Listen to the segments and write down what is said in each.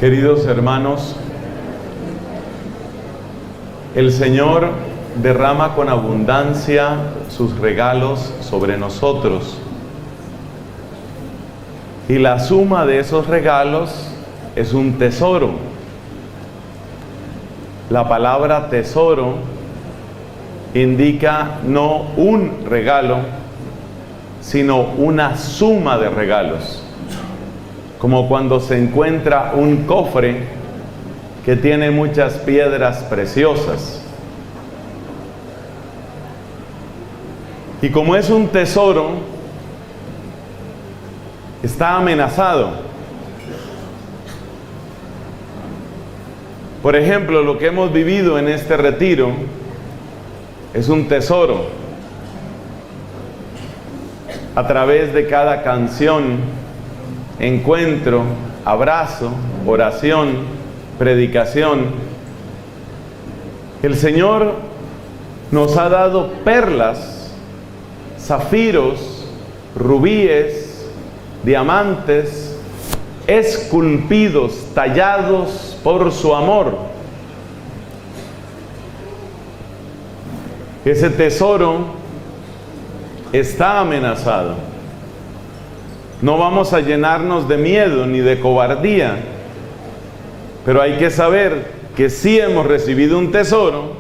Queridos hermanos, el Señor derrama con abundancia sus regalos sobre nosotros. Y la suma de esos regalos es un tesoro. La palabra tesoro indica no un regalo, sino una suma de regalos. Como cuando se encuentra un cofre que tiene muchas piedras preciosas. Y como es un tesoro, está amenazado. Por ejemplo, lo que hemos vivido en este retiro es un tesoro. A través de cada canción, encuentro, abrazo, oración, predicación, el Señor nos ha dado perlas, zafiros, rubíes, diamantes, esculpidos, tallados por su amor. Ese tesoro está amenazado. No vamos a llenarnos de miedo ni de cobardía, pero hay que saber que sí hemos recibido un tesoro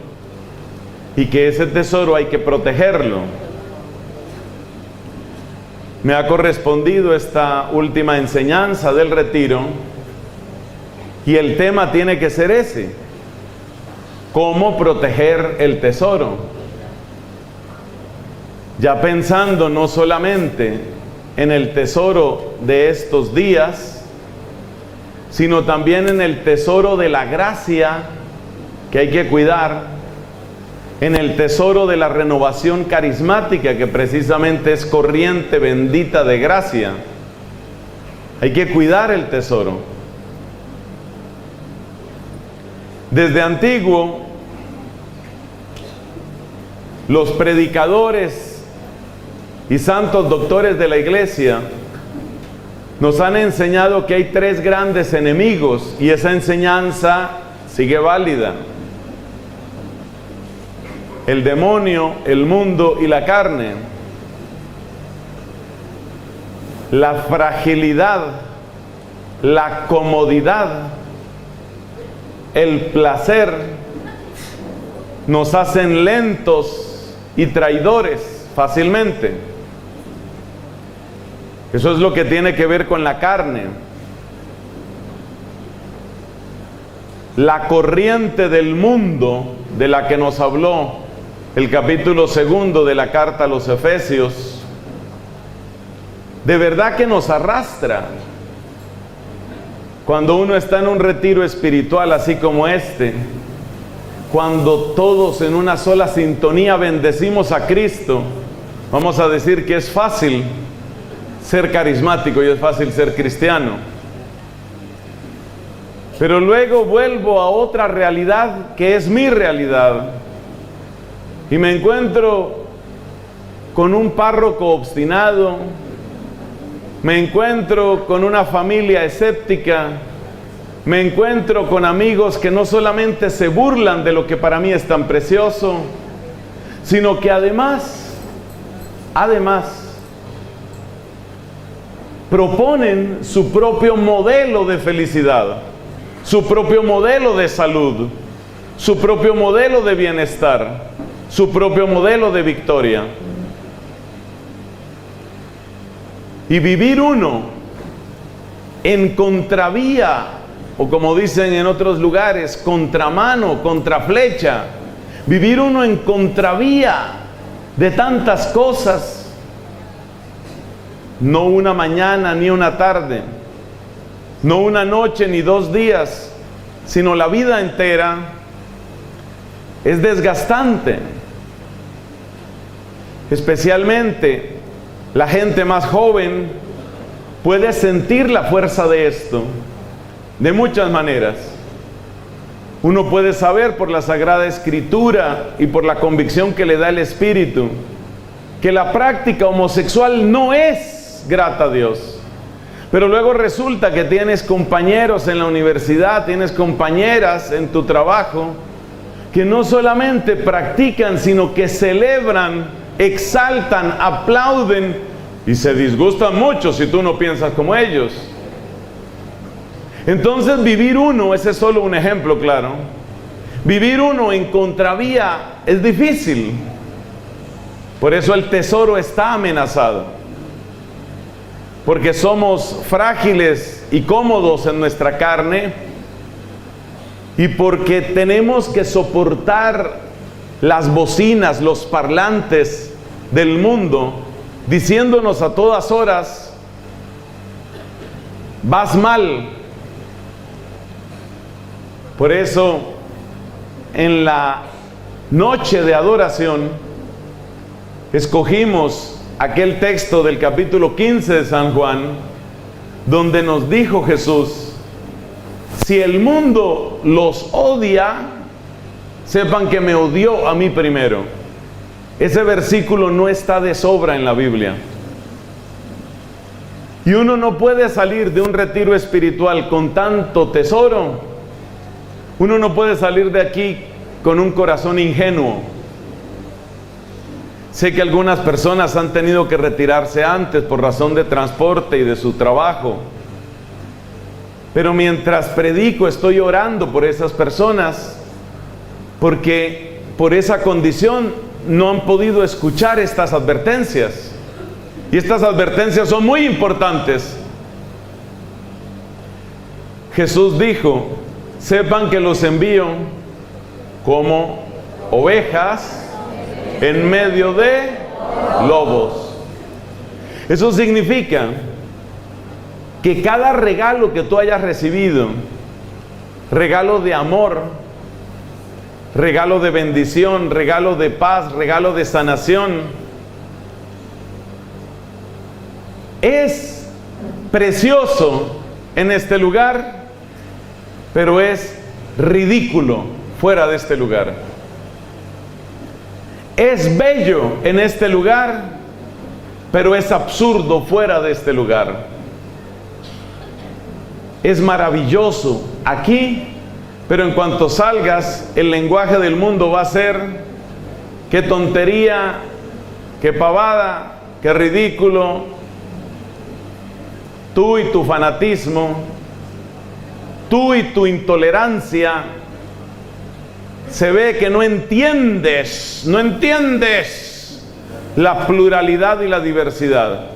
y que ese tesoro hay que protegerlo. Me ha correspondido esta última enseñanza del retiro y el tema tiene que ser ese: ¿cómo proteger el tesoro? Ya pensando no solamente en el tesoro de estos días, sino también en el tesoro de la gracia que hay que cuidar, en el tesoro de la renovación carismática, que precisamente es corriente bendita de gracia. Hay que cuidar el tesoro. Desde antiguo, los predicadores y santos doctores de la iglesia nos han enseñado que hay tres grandes enemigos, y esa enseñanza sigue válida: el demonio, el mundo y la carne. La fragilidad, la comodidad, el placer nos hacen lentos y traidores fácilmente. Eso es lo que tiene que ver con la carne. La corriente del mundo de la que nos habló el capítulo 2 de la carta a los Efesios, de verdad que nos arrastra. Cuando uno está en un retiro espiritual así como este, cuando todos en una sola sintonía bendecimos a Cristo, vamos a decir que es fácil ser carismático y es fácil ser cristiano. Pero luego vuelvo a otra realidad que es mi realidad y me encuentro con un párroco obstinado, me encuentro con una familia escéptica, me encuentro con amigos que no solamente se burlan de lo que para mí es tan precioso, sino que además proponen su propio modelo de felicidad, su propio modelo de salud, su propio modelo de bienestar, su propio modelo de victoria. Y vivir uno en contravía, o como dicen en otros lugares, contramano, contraflecha, vivir uno en contravía de tantas cosas, no una mañana ni una tarde, no una noche ni 2 días, sino la vida entera, es desgastante. Especialmente la gente más joven puede sentir la fuerza de esto de muchas maneras. Uno puede saber por la Sagrada Escritura y por la convicción que le da el Espíritu que la práctica homosexual no es grata a Dios. Pero luego resulta que tienes compañeros en la universidad, tienes compañeras en tu trabajo, que no solamente practican, sino que celebran, exaltan, aplauden y se disgustan mucho si tú no piensas como ellos. Entonces vivir uno, ese es solo un ejemplo claro, vivir uno en contravía es difícil. Por eso el tesoro está amenazado. Porque somos frágiles y cómodos en nuestra carne, y porque tenemos que soportar las bocinas, los parlantes del mundo, diciéndonos a todas horas: vas mal. Por eso, en la noche de adoración, escogimos aquel texto del capítulo 15 de San Juan, donde nos dijo Jesús: si el mundo los odia, sepan que me odió a mí primero. Ese versículo no está de sobra en la Biblia. Y uno no puede salir de un retiro espiritual con tanto tesoro. Uno no puede salir de aquí con un corazón ingenuo. Sé que algunas personas han tenido que retirarse antes por razón de transporte y de su trabajo. Pero mientras predico estoy orando por esas personas, porque por esa condición no han podido escuchar estas advertencias. Y estas advertencias son muy importantes. Jesús dijo: sepan que los envío como ovejas en medio de lobos. Eso significa que cada regalo que tú hayas recibido, regalo de amor, regalo de bendición, regalo de paz, regalo de sanación, es precioso en este lugar, pero es ridículo fuera de este lugar. Es bello en este lugar, pero es absurdo fuera de este lugar. Es maravilloso aquí, pero en cuanto salgas, el lenguaje del mundo va a ser: qué tontería, qué pavada, qué ridículo. Tú y tu fanatismo, tú y tu intolerancia. Se ve que no entiendes la pluralidad y la diversidad.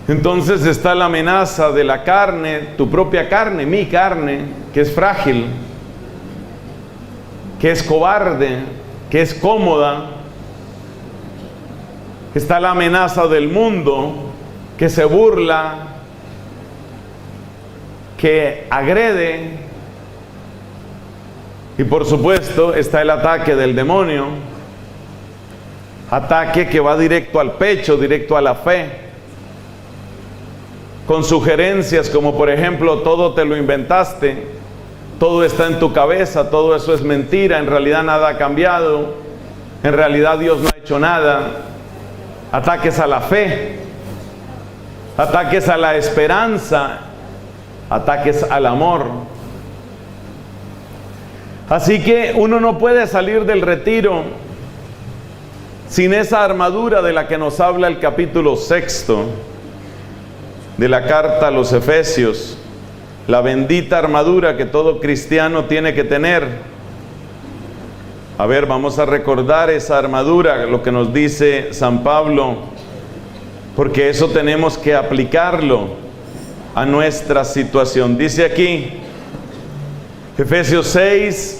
Entonces está la amenaza de la carne, tu propia carne, mi carne, que es frágil, que es cobarde, que es cómoda. Está la amenaza del mundo, que se burla, que agrede. Y por supuesto está el ataque del demonio, ataque que va directo al pecho, directo a la fe, con sugerencias como por ejemplo: todo te lo inventaste, todo está en tu cabeza, todo eso es mentira, en realidad nada ha cambiado, en realidad Dios no ha hecho nada. Ataques a la fe, ataques a la esperanza, ataques al amor. Así que uno no puede salir del retiro sin esa armadura de la que nos habla el capítulo 6 de la carta a los Efesios, la bendita armadura que todo cristiano tiene que tener. A ver, vamos a recordar esa armadura, lo que nos dice San Pablo, porque eso tenemos que aplicarlo a nuestra situación. Dice aquí, Efesios 6,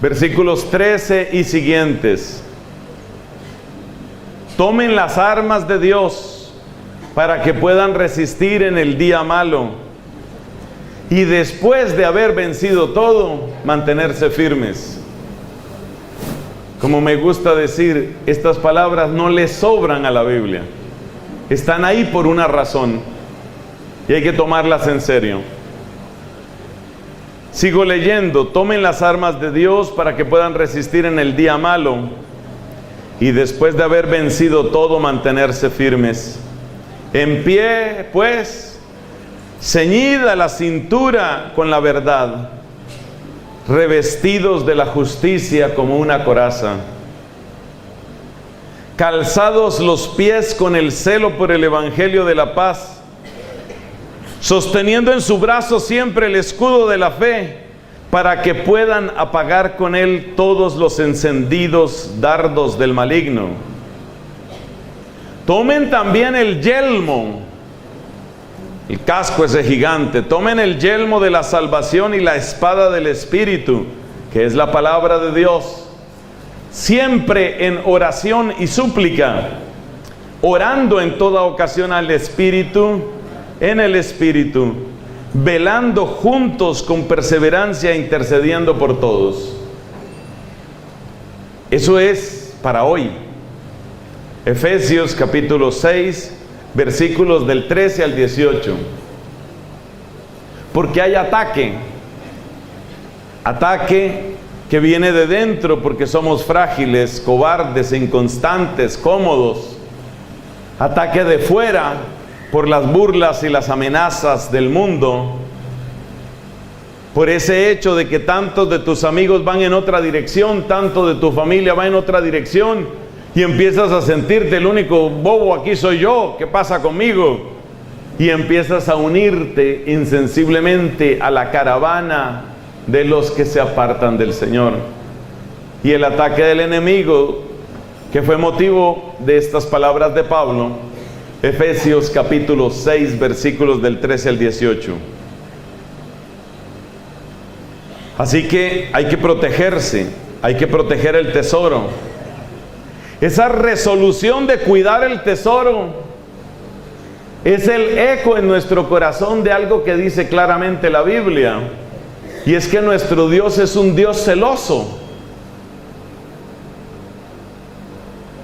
versículos 13 y siguientes: tomen las armas de Dios para que puedan resistir en el día malo, y después de haber vencido todo, mantenerse firmes. Como me gusta decir, estas palabras no le sobran a la Biblia. Están ahí por una razón, y hay que tomarlas en serio. Sigo leyendo: tomen las armas de Dios para que puedan resistir en el día malo, y después de haber vencido todo, mantenerse firmes. En pie, pues, ceñida la cintura con la verdad, revestidos de la justicia como una coraza, calzados los pies con el celo por el evangelio de la paz, sosteniendo en su brazo siempre el escudo de la fe, para que puedan apagar con él todos los encendidos dardos del maligno. Tomen también el yelmo, el casco ese gigante, tomen el yelmo de la salvación y la espada del Espíritu, que es la palabra de Dios, siempre en oración y súplica, orando en toda ocasión al Espíritu, en el Espíritu, velando juntos con perseverancia, intercediendo por todos. Eso es para hoy. Efesios capítulo 6, versículos del 13 al 18. Porque hay ataque que viene de dentro, porque somos frágiles, cobardes, inconstantes, cómodos. Ataque de fuera, por las burlas y las amenazas del mundo, por ese hecho de que tantos de tus amigos van en otra dirección, tanto de tu familia va en otra dirección, y empiezas a sentirte el único bobo aquí soy yo, ¿qué pasa conmigo? Y empiezas a unirte insensiblemente a la caravana de los que se apartan del Señor. Y el ataque del enemigo, que fue motivo de estas palabras de Pablo, Efesios capítulo 6, versículos del 13 al 18. Así que hay que protegerse, hay que proteger el tesoro. Esa resolución de cuidar el tesoro es el eco en nuestro corazón de algo que dice claramente la Biblia, y es que nuestro Dios es un Dios celoso.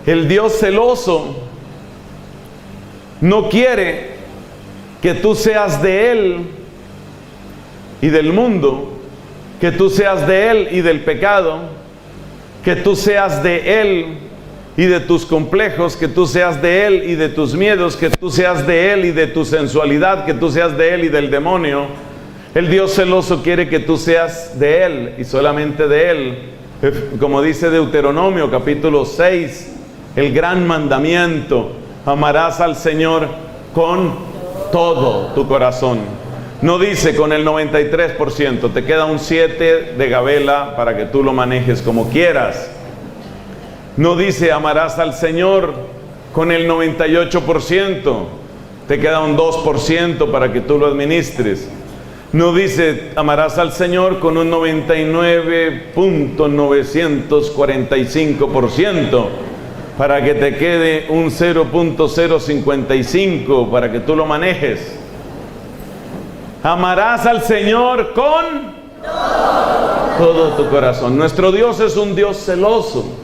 El Dios celoso no quiere que tú seas de Él y del mundo, que tú seas de Él y del pecado, que tú seas de Él y de tus complejos, que tú seas de Él y de tus miedos, que tú seas de Él y de tu sensualidad, que tú seas de Él y del demonio. El Dios celoso quiere que tú seas de Él y solamente de Él. Como dice Deuteronomio capítulo 6, el gran mandamiento: amarás al Señor con todo tu corazón. No dice con el 93%, te queda un 7 de gabela para que tú lo manejes como quieras. No dice amarás al Señor con el 98%, te queda un 2% para que tú lo administres. No dice amarás al Señor con un 99.945%, para que te quede un 0.055 para que tú lo manejes. Amarás al Señor con todo tu corazón. Nuestro Dios es un Dios celoso.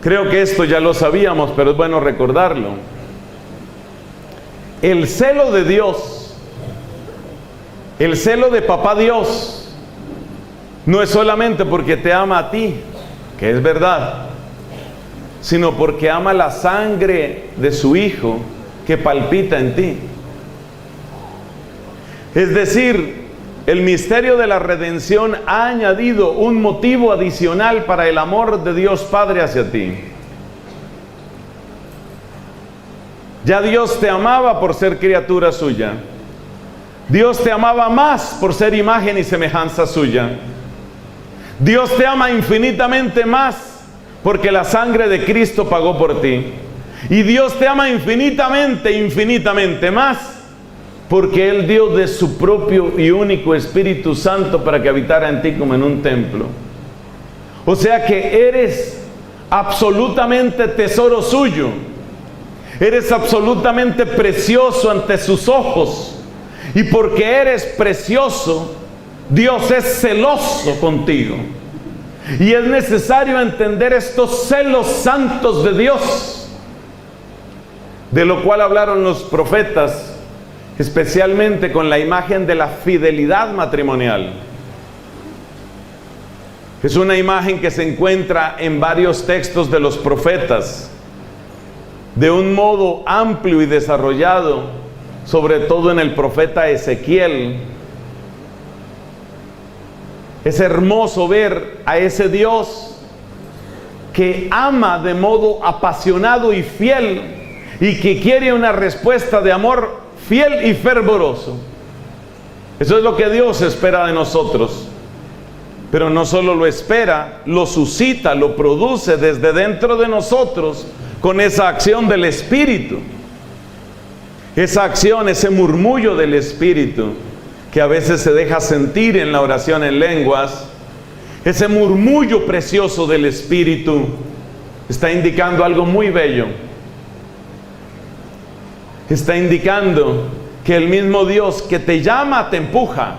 Creo que esto ya lo sabíamos, pero es bueno recordarlo. El celo de Dios, el celo de Papá Dios, no es solamente porque te ama a ti, que es verdad, sino porque ama la sangre de su Hijo que palpita en ti. Es decir, el misterio de la redención ha añadido un motivo adicional para el amor de Dios Padre hacia ti. Ya Dios te amaba por ser criatura suya. Dios te amaba más por ser imagen y semejanza suya. Dios te ama infinitamente más porque la sangre de Cristo pagó por ti. Y Dios te ama infinitamente, infinitamente más porque Él dio de su propio y único Espíritu Santo para que habitara en ti como en un templo. O sea que eres absolutamente tesoro suyo. Eres absolutamente precioso ante sus ojos. Y porque eres precioso, Dios es celoso contigo. Y es necesario entender estos celos santos de Dios, de lo cual hablaron los profetas, especialmente con la imagen de la fidelidad matrimonial. Es una imagen que se encuentra en varios textos de los profetas. de un modo amplio y desarrollado, sobre todo en el profeta Ezequiel. Es hermoso ver a ese Dios que ama de modo apasionado y fiel y que quiere una respuesta de amor fiel y fervoroso. Eso es lo que Dios espera de nosotros. Pero no solo lo espera, lo suscita, lo produce desde dentro de nosotros con esa acción del Espíritu. Esa acción, ese murmullo del Espíritu que a veces se deja sentir en la oración en lenguas, ese murmullo precioso del Espíritu está indicando algo muy bello. Está indicando que el mismo Dios que te llama te empuja,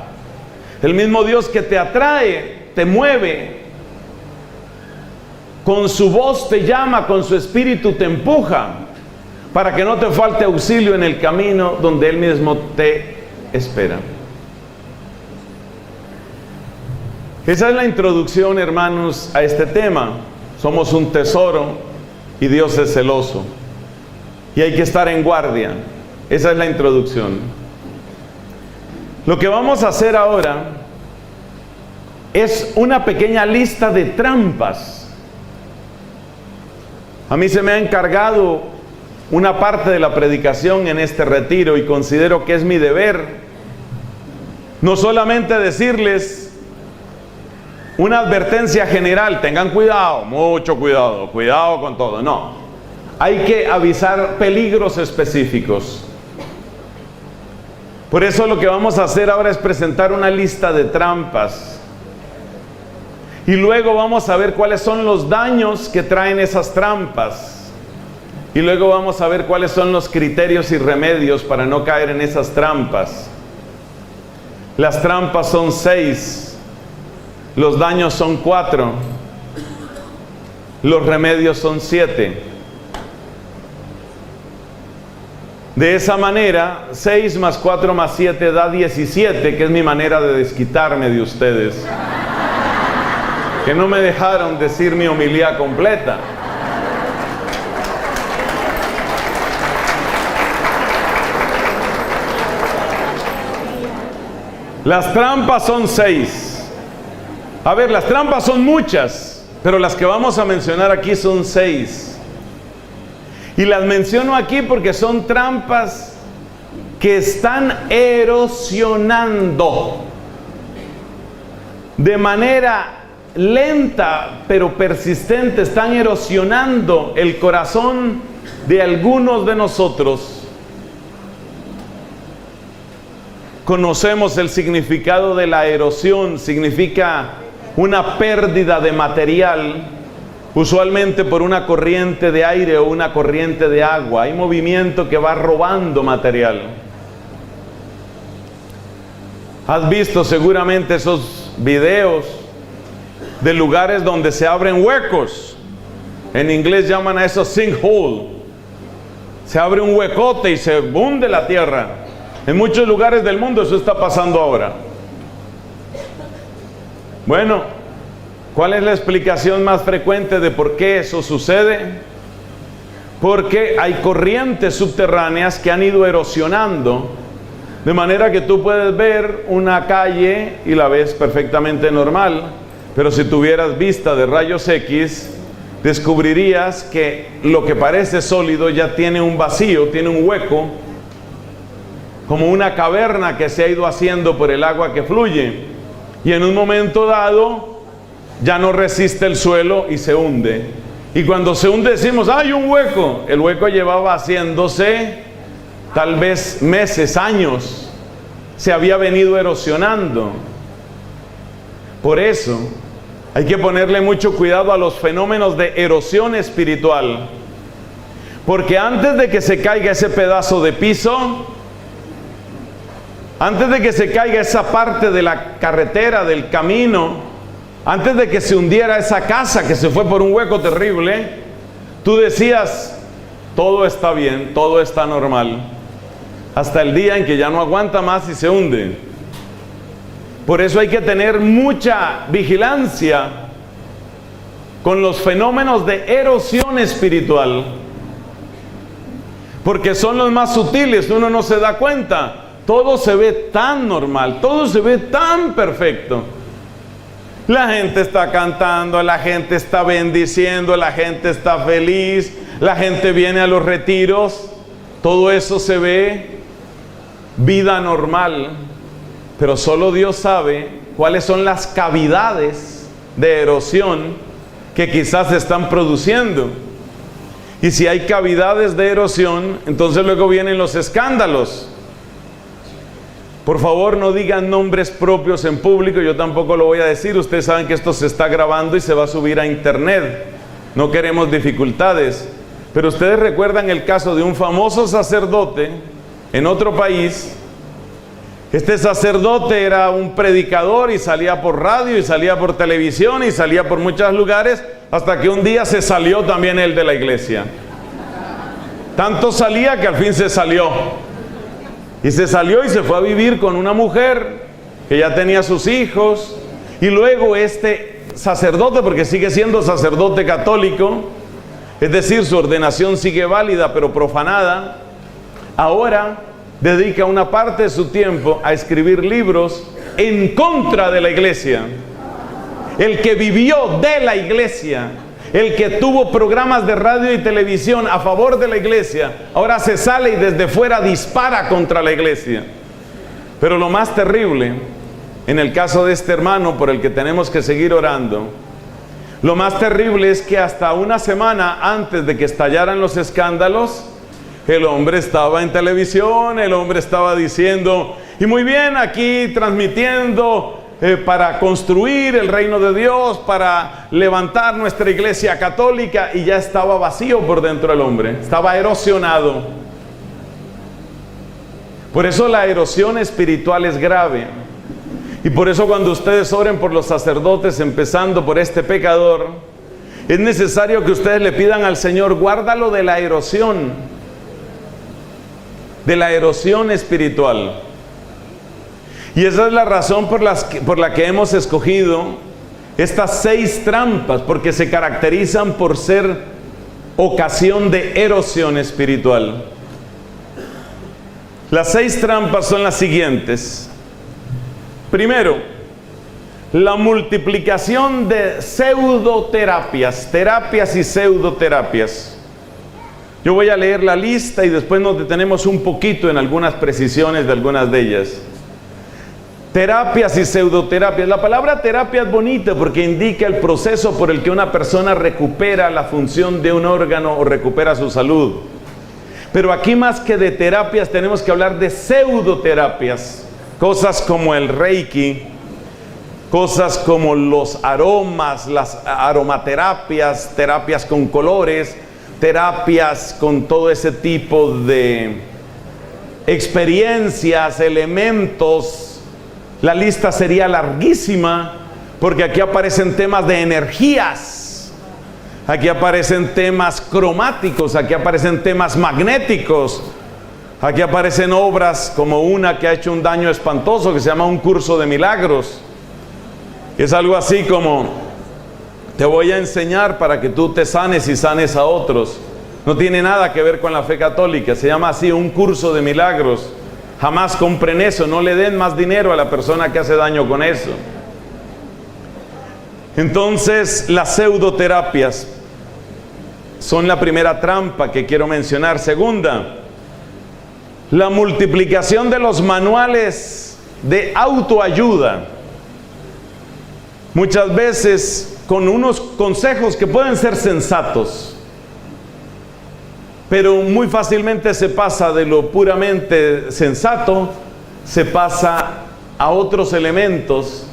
el mismo Dios que te atrae te mueve, con su voz te llama, con su espíritu te empuja, para que no te falte auxilio en el camino donde Él mismo te espera. Esa es la introducción, hermanos, a este tema. Somos un tesoro y Dios es celoso. Y hay que estar en guardia. Esa es la introducción. Lo que vamos a hacer ahora es una pequeña lista de trampas. A mí se me ha encargado una parte de la predicación en este retiro y considero que es mi deber no solamente decirles una advertencia general, tengan cuidado, mucho cuidado, cuidado con todo. No, hay que avisar peligros específicos. Por eso lo que vamos a hacer ahora es presentar una lista de trampas. Y luego vamos a ver cuáles son los daños que traen esas trampas. Y luego vamos a ver cuáles son los criterios y remedios para no caer en esas trampas. Las trampas son 6. Los daños son 4. Los remedios son 7. De esa manera, 6 más 4 más 7 da 17, que es mi manera de desquitarme de ustedes, que no me dejaron decir mi homilía completa. Las trampas son 6. A ver, las trampas son muchas, pero las que vamos a mencionar aquí son 6. Y las menciono aquí porque son trampas que están erosionando de manera lenta pero persistente, están erosionando el corazón de algunos de nosotros. Conocemos el significado de la erosión. Significa una pérdida de material, usualmente por una corriente de aire o una corriente de agua. Hay movimiento que va robando material. Has visto seguramente esos videos de lugares donde se abren huecos. En inglés llaman a eso sinkhole. Se abre un huecote y se hunde la tierra. En muchos lugares del mundo eso está pasando ahora. Bueno, ¿cuál es la explicación más frecuente de por qué eso sucede? Porque hay corrientes subterráneas que han ido erosionando, de manera que tú puedes ver una calle y la ves perfectamente normal, pero si tuvieras vista de rayos X, descubrirías que lo que parece sólido ya tiene un vacío, tiene un hueco, como una caverna que se ha ido haciendo por el agua que fluye, y en un momento dado ya no resiste el suelo y se hunde. Y cuando se hunde decimos, ¡hay un hueco! El hueco llevaba haciéndose tal vez meses, años. Se había venido erosionando. Por eso hay que ponerle mucho cuidado a los fenómenos de erosión espiritual, porque antes de que se caiga ese pedazo de piso, antes de que se caiga esa parte de la carretera, del camino, antes de que se hundiera esa casa que se fue por un hueco terrible, tú decías, todo está bien, todo está normal, hasta el día en que ya no aguanta más y se hunde. Por eso hay que tener mucha vigilancia con los fenómenos de erosión espiritual. porque son los más sutiles, uno no se da cuenta. Todo se ve tan normal, todo se ve tan perfecto. La gente está cantando, la gente está bendiciendo, la gente está feliz, la gente viene a los retiros, todo eso se ve vida normal, pero solo Dios sabe cuáles son las cavidades de erosión que quizás se están produciendo. Y si hay cavidades de erosión, entonces luego vienen los escándalos. Por favor, no digan nombres propios en público, yo tampoco lo voy a decir. Ustedes saben que esto se está grabando y se va a subir a internet. No queremos dificultades. Pero ustedes recuerdan el caso de un famoso sacerdote en otro país. Este sacerdote era un predicador y salía por radio y salía por televisión y salía por muchos lugares, hasta que un día se salió también él de la iglesia. Tanto salía que al fin se salió. Y se salió y se fue a vivir con una mujer que ya tenía sus hijos. Y luego este sacerdote, porque sigue siendo sacerdote católico, es decir, su ordenación sigue válida pero profanada, ahora dedica una parte de su tiempo a escribir libros en contra de la iglesia. El que vivió de la iglesia, el que tuvo programas de radio y televisión a favor de la iglesia, ahora se sale y desde fuera dispara contra la iglesia. Pero lo más terrible, en el caso de este hermano por el que tenemos que seguir orando, lo más terrible es que hasta una semana antes de que estallaran los escándalos, el hombre estaba en televisión, el hombre estaba diciendo, y muy bien, aquí transmitiendo para construir el reino de Dios, para levantar nuestra iglesia católica, y ya estaba vacío por dentro el hombre, estaba erosionado. Por eso la erosión espiritual es grave, y por eso cuando ustedes oren por los sacerdotes, empezando por este pecador, es necesario que ustedes le pidan al Señor, guárdalo de la erosión espiritual. Y esa es la razón por la que hemos escogido estas 6 trampas, porque se caracterizan por ser ocasión de erosión espiritual. Las 6 trampas son las siguientes. Primero, la multiplicación de pseudoterapias, terapias y pseudoterapias. Yo voy a leer la lista y después nos detenemos un poquito en algunas precisiones de algunas de ellas. Terapias y pseudoterapias. La palabra terapia es bonita porque indica el proceso por el que una persona recupera la función de un órgano o recupera su salud. Pero aquí más que de terapias tenemos que hablar de pseudoterapias. Cosas como el Reiki, cosas como los aromas, las aromaterapias, terapias con colores, terapias con todo ese tipo de experiencias, elementos. La lista sería larguísima porque aquí aparecen temas de energías, aquí aparecen temas cromáticos, aquí aparecen temas magnéticos, aquí aparecen obras como una que ha hecho un daño espantoso que se llama Un Curso de Milagros. Es algo así como: te voy a enseñar para que tú te sanes y sanes a otros. No tiene nada que ver con la fe católica, se llama así, Un Curso de Milagros. Jamás compren eso, no le den más dinero a la persona que hace daño con eso. Entonces, las pseudoterapias son la primera trampa que quiero mencionar. Segunda, la multiplicación de los manuales de autoayuda. Muchas veces con unos consejos que pueden ser sensatos, pero muy fácilmente se pasa de lo puramente sensato, se pasa a otros elementos.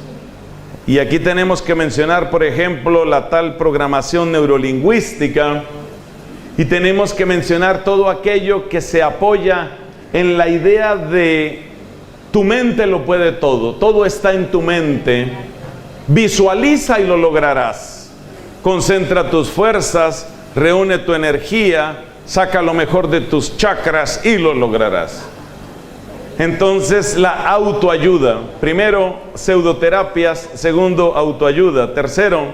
Y aquí tenemos que mencionar, por ejemplo, la tal programación neurolingüística, y tenemos que mencionar todo aquello que se apoya en la idea de tu mente lo puede todo, todo está en tu mente, visualiza y lo lograrás, concentra tus fuerzas, reúne tu energía, saca lo mejor de tus chakras y lo lograrás. Entonces, la autoayuda. Primero, pseudoterapias. Segundo, autoayuda. Tercero,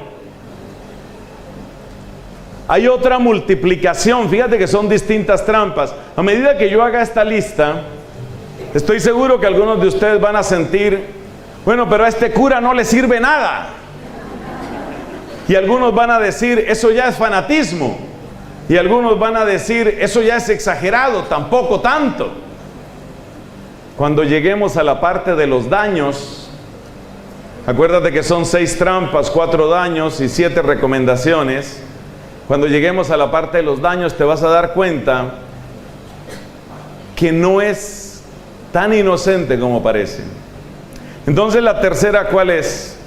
Hay otra multiplicación. Fíjate que son distintas trampas. A medida que yo haga esta lista, estoy seguro que algunos de ustedes van a sentir, bueno, pero a este cura no le sirve nada. Y algunos van a decir, eso ya es fanatismo. Y algunos van a decir, eso ya es exagerado, tampoco tanto. Cuando lleguemos a la parte de los daños, acuérdate que son 6 trampas, 4 daños y 7 recomendaciones. Cuando lleguemos a la parte de los daños te vas a dar cuenta que no es tan inocente como parece. Entonces la tercera, ¿cuál es?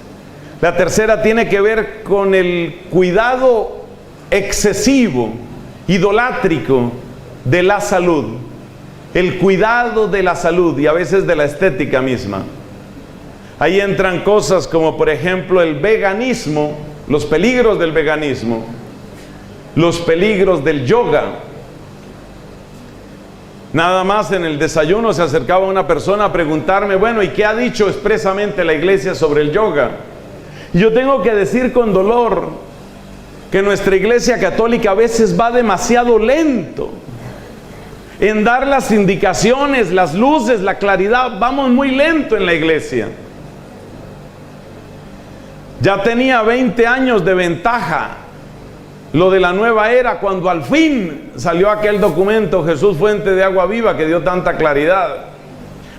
La tercera tiene que ver con el cuidado excesivo, idolátrico de la salud. El cuidado de la salud y a veces de la estética misma. Ahí entran cosas como por ejemplo el veganismo, los peligros del veganismo, los peligros del yoga. Nada más en el desayuno se acercaba una persona a preguntarme, bueno, ¿y qué ha dicho expresamente la iglesia sobre el yoga? Y yo tengo que decir con dolor que nuestra iglesia católica a veces va demasiado lento en dar las indicaciones, las luces, la claridad. Vamos muy lento en la iglesia. Ya tenía 20 años de ventaja lo de la nueva era, cuando al fin salió aquel documento, Jesús Fuente de Agua Viva, que dio tanta claridad.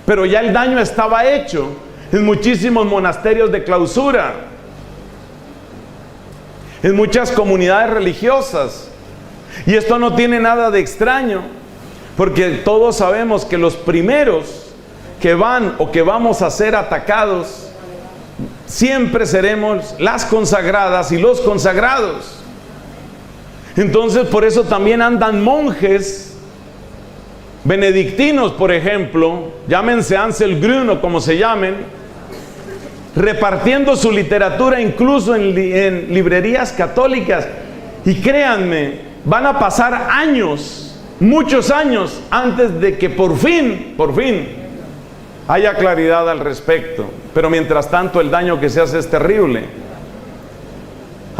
Pero ya el daño estaba hecho en muchísimos monasterios de clausura, en muchas comunidades religiosas. Y esto no tiene nada de extraño, porque todos sabemos que los primeros que van o que vamos a ser atacados siempre seremos las consagradas y los consagrados. Entonces por eso también andan monjes benedictinos, por ejemplo, llámense Ansel Grün o como se llamen, repartiendo su literatura incluso en librerías católicas. Y créanme, van a pasar años, muchos años, antes de que por fin haya claridad al respecto. Pero mientras tanto el daño que se hace es terrible.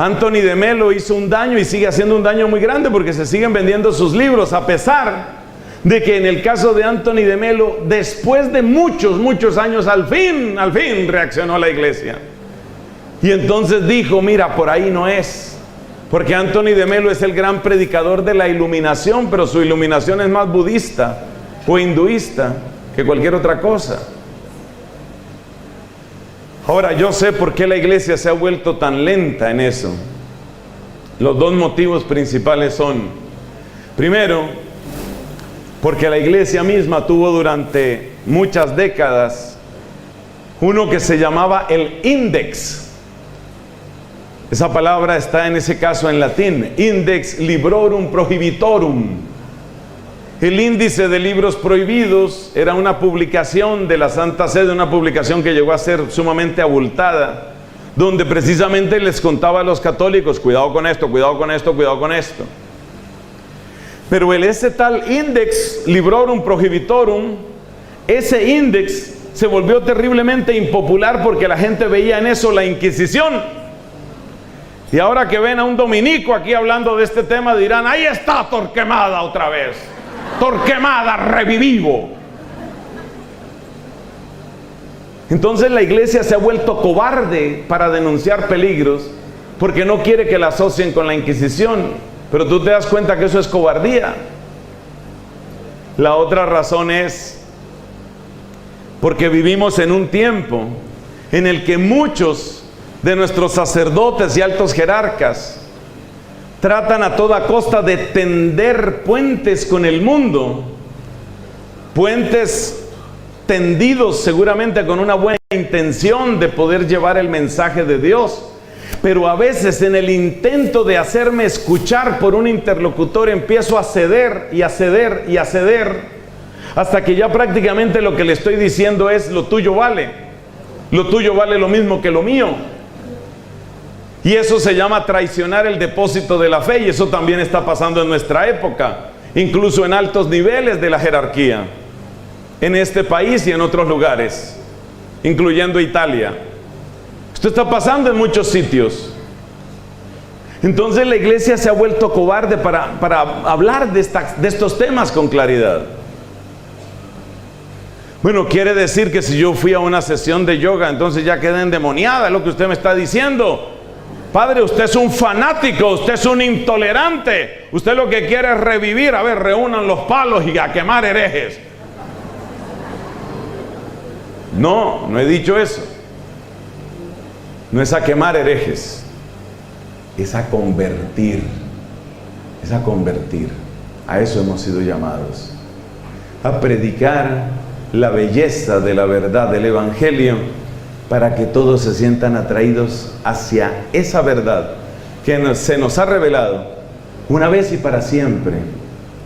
Anthony de Melo hizo un daño y sigue haciendo un daño muy grande, porque se siguen vendiendo sus libros, a pesar de que en el caso de Anthony de Melo, después de muchos años, al fin reaccionó la iglesia. Y entonces dijo, mira, por ahí no es. Porque Anthony de Melo es el gran predicador de la iluminación, pero su iluminación es más budista o hinduista que cualquier otra cosa. Ahora, yo sé por qué la iglesia se ha vuelto tan lenta en eso. Los 2 motivos principales son, primero, porque la iglesia misma tuvo durante muchas décadas uno que se llamaba el index. Esa palabra está en ese caso en latín, Index Librorum Prohibitorum. El índice de libros prohibidos era una publicación de la Santa Sede, una publicación que llegó a ser sumamente abultada, donde precisamente les contaba a los católicos, cuidado con esto, cuidado con esto, cuidado con esto. Pero ese tal Index Librorum Prohibitorum, ese índice se volvió terriblemente impopular porque la gente veía en eso la Inquisición. Y ahora que ven a un dominico aquí hablando de este tema, dirán, ahí está Torquemada otra vez. Torquemada revivivo. Entonces la iglesia se ha vuelto cobarde para denunciar peligros, porque no quiere que la asocien con la Inquisición. Pero tú te das cuenta que eso es cobardía. La otra razón es porque vivimos en un tiempo en el que muchos de nuestros sacerdotes y altos jerarcas tratan a toda costa de tender puentes con el mundo, puentes tendidos seguramente con una buena intención de poder llevar el mensaje de Dios, pero a veces en el intento de hacerme escuchar por un interlocutor empiezo a ceder y a ceder y a ceder, hasta que ya prácticamente lo que le estoy diciendo es, lo tuyo vale lo mismo que lo mío. Y eso se llama traicionar el depósito de la fe, y eso también está pasando en nuestra época, incluso en altos niveles de la jerarquía, en este país y en otros lugares, incluyendo Italia. Esto está pasando en muchos sitios. Entonces la iglesia se ha vuelto cobarde para hablar de estos temas con claridad. Bueno, quiere decir que si yo fui a una sesión de yoga, entonces ya quedé endemoniada, es lo que usted me está diciendo. Padre, usted es un fanático, usted es un intolerante. Usted lo que quiere es revivir. A ver, reúnan los palos y a quemar herejes. No he dicho eso. No es a quemar herejes, es a convertir. Es a convertir. A eso hemos sido llamados. A predicar la belleza de la verdad del Evangelio, para que todos se sientan atraídos hacia esa verdad que se nos ha revelado una vez y para siempre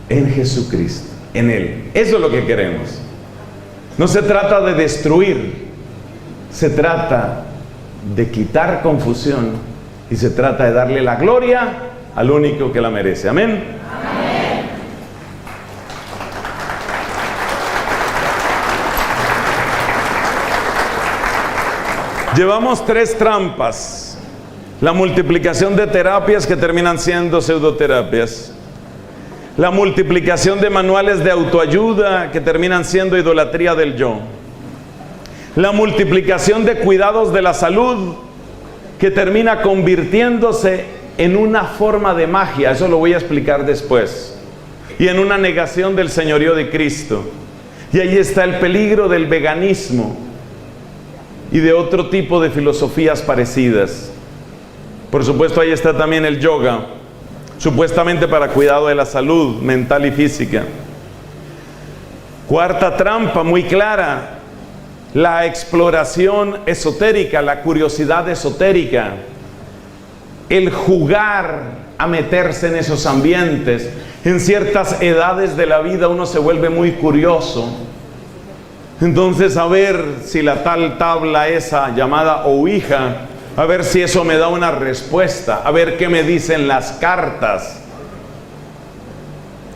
en Jesucristo, en Él. Eso es lo que queremos. No se trata de destruir, se trata de quitar confusión y se trata de darle la gloria al único que la merece. Amén. Llevamos 3 trampas: la multiplicación de terapias que terminan siendo pseudoterapias, la multiplicación de manuales de autoayuda que terminan siendo idolatría del yo, la multiplicación de cuidados de la salud que termina convirtiéndose en una forma de magia, eso lo voy a explicar después, y en una negación del señorío de Cristo. Y ahí está el peligro del veganismo y de otro tipo de filosofías parecidas. Por supuesto, ahí está también el yoga, supuestamente para cuidado de la salud mental y física. 4ª trampa muy clara: la exploración esotérica, la curiosidad esotérica, el jugar a meterse en esos ambientes. En ciertas edades de la vida uno se vuelve muy curioso. Entonces, a ver si la tal tabla esa llamada Ouija, a ver si eso me da una respuesta, a ver qué me dicen las cartas,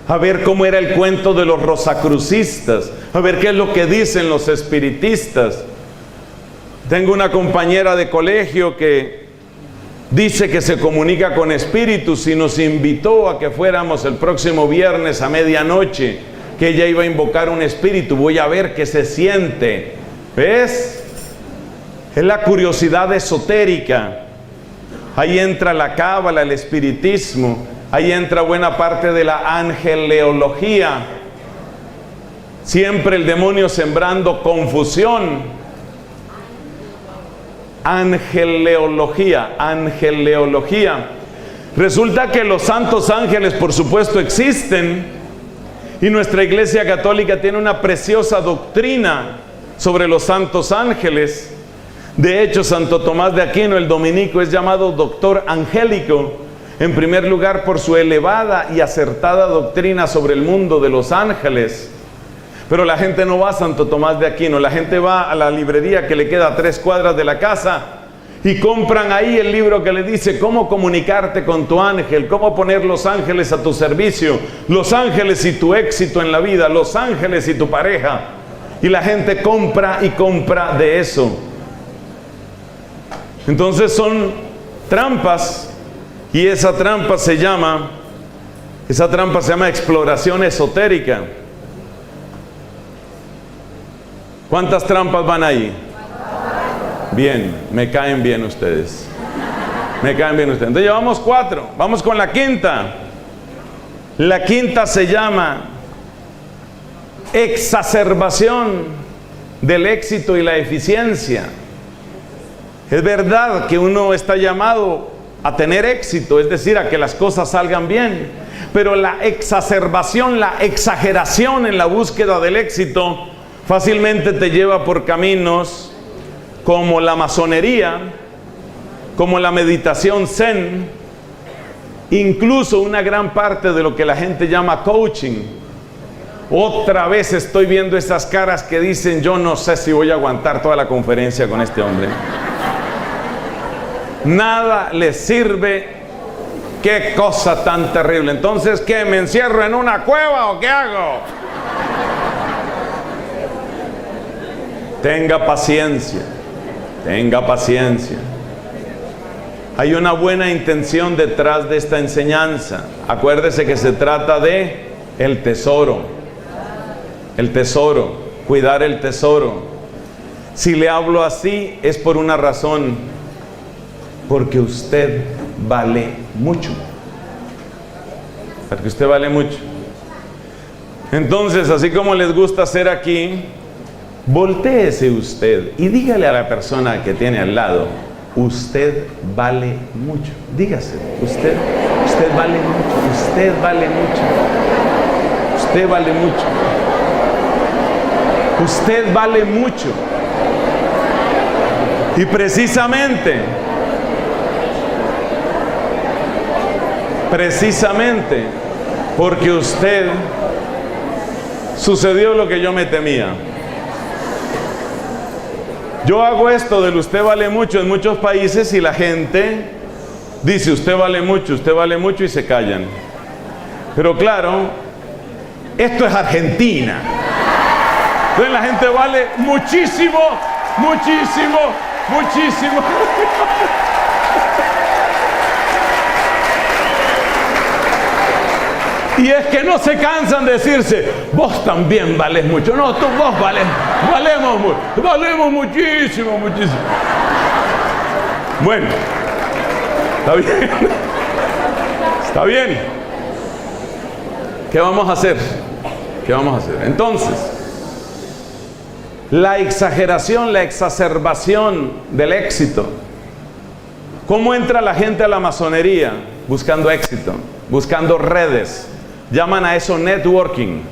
a ver cómo era el cuento de los rosacrucistas, a ver qué es lo que dicen los espiritistas. Tengo una compañera de colegio que dice que se comunica con espíritus y nos invitó a que fuéramos el próximo viernes a medianoche, que ella iba a invocar un espíritu. Voy a ver qué se siente. ¿Ves? Es la curiosidad esotérica. Ahí entra la cábala, el espiritismo. Ahí entra buena parte de la angeleología. Siempre el demonio sembrando confusión. Angeleología. Resulta que los santos ángeles, por supuesto, existen. Y nuestra Iglesia Católica tiene una preciosa doctrina sobre los santos ángeles. De hecho, Santo Tomás de Aquino, el dominico, es llamado doctor angélico, en primer lugar por su elevada y acertada doctrina sobre el mundo de los ángeles. Pero la gente no va a Santo Tomás de Aquino, la gente va a la librería que le queda a 3 cuadras de la casa y compran ahí el libro que le dice cómo comunicarte con tu ángel, cómo poner los ángeles a tu servicio, los ángeles y tu éxito en la vida, los ángeles y tu pareja. Y la gente compra y compra de eso. Entonces son trampas, y esa trampa se llama exploración esotérica. ¿Cuántas trampas van ahí? Bien, me caen bien ustedes. Entonces llevamos 4, vamos con la 5ª. La 5ª se llama exacerbación del éxito y la eficiencia. Es verdad que uno está llamado a tener éxito, es decir, a que las cosas salgan bien, pero la exacerbación, la exageración en la búsqueda del éxito fácilmente te lleva por caminos como la masonería, como la meditación zen, incluso una gran parte de lo que la gente llama coaching. Otra vez estoy viendo esas caras que dicen: yo no sé si voy a aguantar toda la conferencia con este hombre. Nada les sirve. Qué cosa tan terrible. Entonces, ¿qué? ¿Me encierro en una cueva o qué hago? Tenga paciencia. Hay una buena intención detrás de esta enseñanza. Acuérdese que se trata de el tesoro. El tesoro, cuidar el tesoro. Si le hablo así es por una razón. Porque usted vale mucho. Porque usted vale mucho. Entonces, así como les gusta hacer aquí, voltéese usted y dígale a la persona que tiene al lado: usted vale mucho. Dígase, usted vale mucho, usted vale mucho, usted vale mucho, usted vale mucho. Y precisamente porque usted sucedió lo que yo me temía. Yo hago esto del usted vale mucho en muchos países y la gente dice usted vale mucho y se callan. Pero claro, esto es Argentina. Entonces la gente vale muchísimo, muchísimo, muchísimo. Y es que no se cansan de decirse, vos también vales mucho. No, vos valemos mucho. Valemos muchísimo, muchísimo. Bueno, está bien. Está bien. ¿Qué vamos a hacer? ¿Qué vamos a hacer? Entonces, la exageración, la exacerbación del éxito. ¿Cómo entra la gente a la masonería? Buscando éxito, buscando redes. Llaman a eso networking.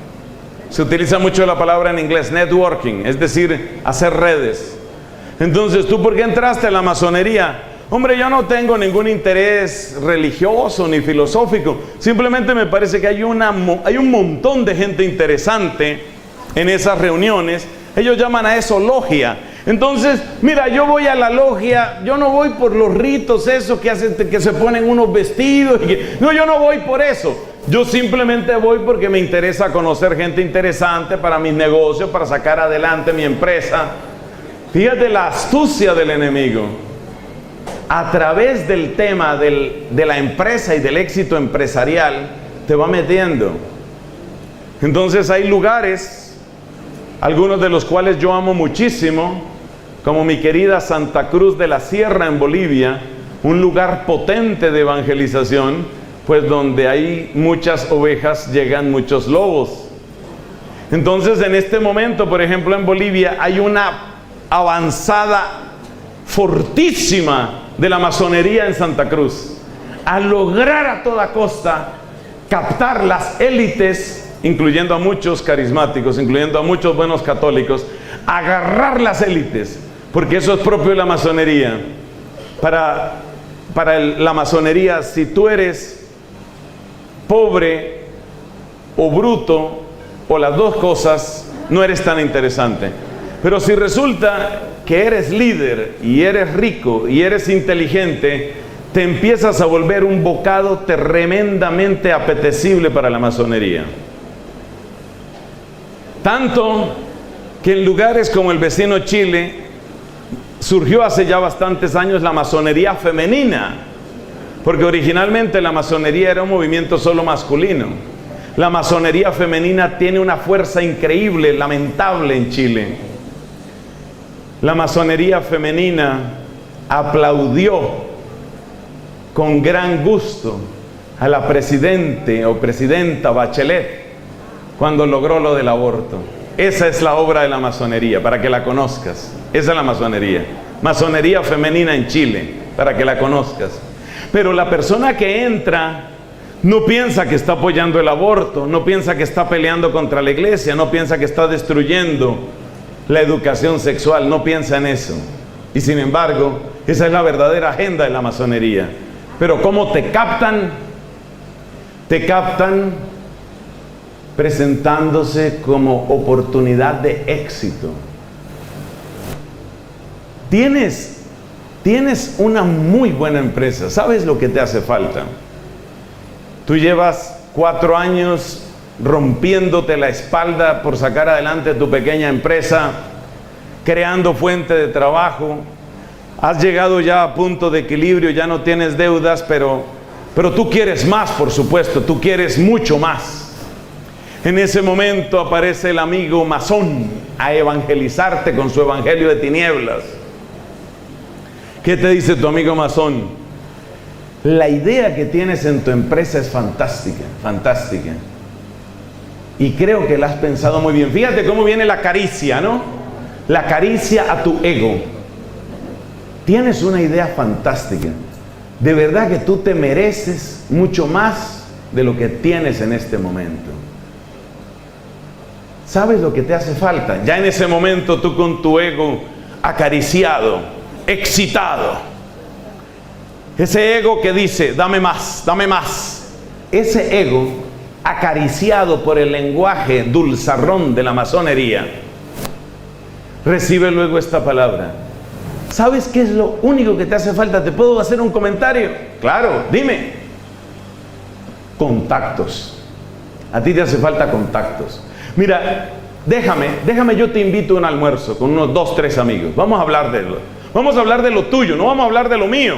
Se utiliza mucho la palabra en inglés, networking, es decir, hacer redes. Entonces, ¿tú por qué entraste a la masonería? Hombre, yo no tengo ningún interés religioso ni filosófico. Simplemente me parece que hay un montón de gente interesante en esas reuniones. Ellos llaman a eso logia. Entonces, mira, yo voy a la logia, yo no voy por los ritos esos que hacen, que se ponen unos vestidos. No, yo no voy por eso. Yo simplemente voy porque me interesa conocer gente interesante para mis negocios, para sacar adelante mi empresa. Fíjate la astucia del enemigo. A través del tema de la empresa y del éxito empresarial, te va metiendo. Entonces hay lugares, algunos de los cuales yo amo muchísimo, como mi querida Santa Cruz de la Sierra en Bolivia, un lugar potente de evangelización, pues donde hay muchas ovejas llegan muchos lobos. Entonces en este momento, por ejemplo en Bolivia, hay una avanzada fortísima de la masonería en Santa Cruz, a lograr a toda costa captar las élites, incluyendo a muchos carismáticos, incluyendo a muchos buenos católicos, agarrar las élites, porque eso es propio de la masonería. Para la masonería, si tú eres pobre o bruto o las dos cosas, no eres tan interesante. Pero si resulta que eres líder y eres rico y eres inteligente, te empiezas a volver un bocado tremendamente apetecible para la masonería. Tanto que en lugares como el vecino Chile surgió hace ya bastantes años la masonería femenina, porque originalmente la masonería era un movimiento solo masculino. La masonería femenina tiene una fuerza increíble, lamentable en Chile. La masonería femenina aplaudió con gran gusto a la presidente o presidenta Bachelet cuando logró lo del aborto. Esa es la obra de la masonería, para que la conozcas. Esa es la masonería. Masonería femenina en Chile, para que la conozcas. Pero la persona que entra no piensa que está apoyando el aborto, no piensa que está peleando contra la iglesia, no piensa que está destruyendo la educación sexual, no piensa en eso. Y sin embargo, esa es la verdadera agenda de la masonería. Pero ¿cómo te captan? Te captan presentándose como oportunidad de éxito. Tienes una muy buena empresa. ¿Sabes lo que te hace falta? Tú llevas 4 años rompiéndote la espalda por sacar adelante tu pequeña empresa, creando fuente de trabajo, Has llegado ya a punto de equilibrio, ya no tienes deudas, pero tú quieres más, por supuesto, tú quieres mucho más. En ese momento aparece el amigo masón a evangelizarte con su evangelio de tinieblas. ¿Qué te dice tu amigo masón? La idea que tienes en tu empresa es fantástica, fantástica. Y creo que la has pensado muy bien. Fíjate cómo viene la caricia, ¿no? La caricia a tu ego. Tienes una idea fantástica. De verdad que tú te mereces mucho más de lo que tienes en este momento. ¿Sabes lo que te hace falta? Ya en ese momento tú con tu ego acariciado, excitado. Ese ego que dice, dame más, dame más. Ese ego acariciado por el lenguaje dulzarrón de la masonería, recibe luego esta palabra. ¿Sabes qué es lo único que te hace falta? ¿Te puedo hacer un comentario? Claro, dime. Contactos. A ti te hace falta contactos. Mira, déjame, yo te invito a un almuerzo con unos 2, 3 amigos. Vamos a hablar de lo tuyo, no vamos a hablar de lo mío.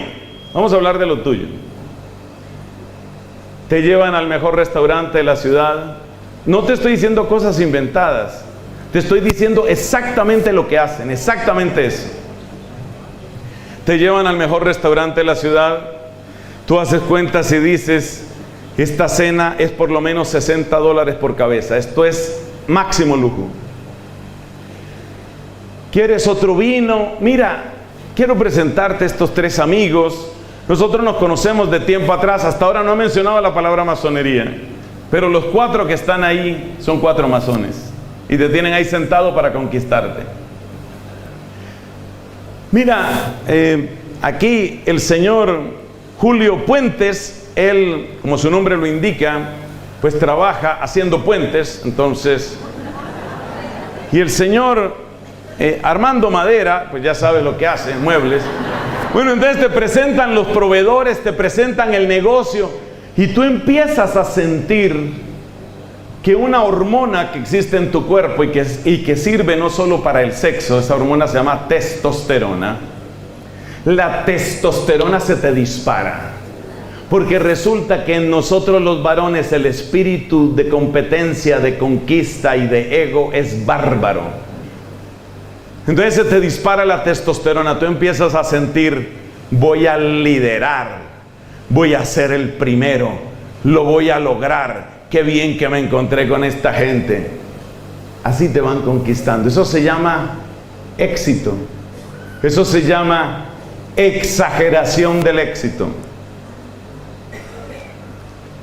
Vamos a hablar de lo tuyo. Te llevan al mejor restaurante de la ciudad. No te estoy diciendo cosas inventadas. Te estoy diciendo exactamente lo que hacen, exactamente eso. Te llevan al mejor restaurante de la ciudad. Tú haces cuentas y dices, esta cena es por lo menos $60 por cabeza. Esto es máximo lujo. ¿Quieres otro vino? Mira, quiero presentarte a estos 3 amigos. Nosotros nos conocemos de tiempo atrás. Hasta ahora no he mencionado la palabra masonería, pero los 4 que están ahí son 4 masones y te tienen ahí sentado para conquistarte. Mira, aquí el señor Julio Puentes, él, como su nombre lo indica, pues trabaja haciendo puentes. Entonces, y el señor Armando Madera, pues ya sabes lo que hace, muebles. Bueno, entonces te presentan los proveedores, te presentan el negocio y tú empiezas a sentir que una hormona que existe en tu cuerpo y que sirve no solo para el sexo, esa hormona se llama testosterona. La testosterona se te dispara, porque resulta que en nosotros los varones el espíritu de competencia, de conquista y de ego es bárbaro. Entonces se te dispara la testosterona, tú empiezas a sentir, voy a liderar, voy a ser el primero, lo voy a lograr, qué bien que me encontré con esta gente. Así te van conquistando. Eso se llama éxito, eso se llama exageración del éxito.